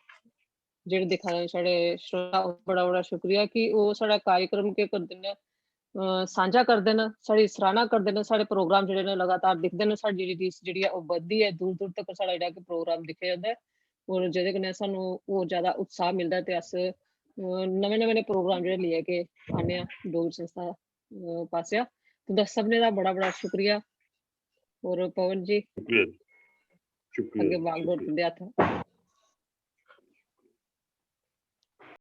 जेह्ड़े दिखा दे साढ़े श्रोता बड़ा बड़ा शुक्रिया कि ओह् साढ़ा कार्यक्रम केह् करदे न सांझा करदे न, साढ़ी सराहना करदे न, साढ़े प्रोग्राम जेह्ड़े न लगातार दिखदे न, साढ़ी जेह्ड़ी रीच जेह्ड़ी ऐ ओह् बधदी ऐ, दूर दूर तक साढ़ा जेह्ड़ा कि प्रोग्राम दिक्खेआ जंदा ऐ और जेह्दे कन्नै सानूं होर ज्यादा उत्साह मिलदा ऐ ते अस नमें नमें प्रोग्राम जेह्ड़े लेइयै के आने आं डोगरी संस्था पासेआ। तुंदा सभनें दा बड़ा बड़ा शुक्रिया। और पवन जी शुक्रिया अग्गे बागडोर तुंदे हत्थ।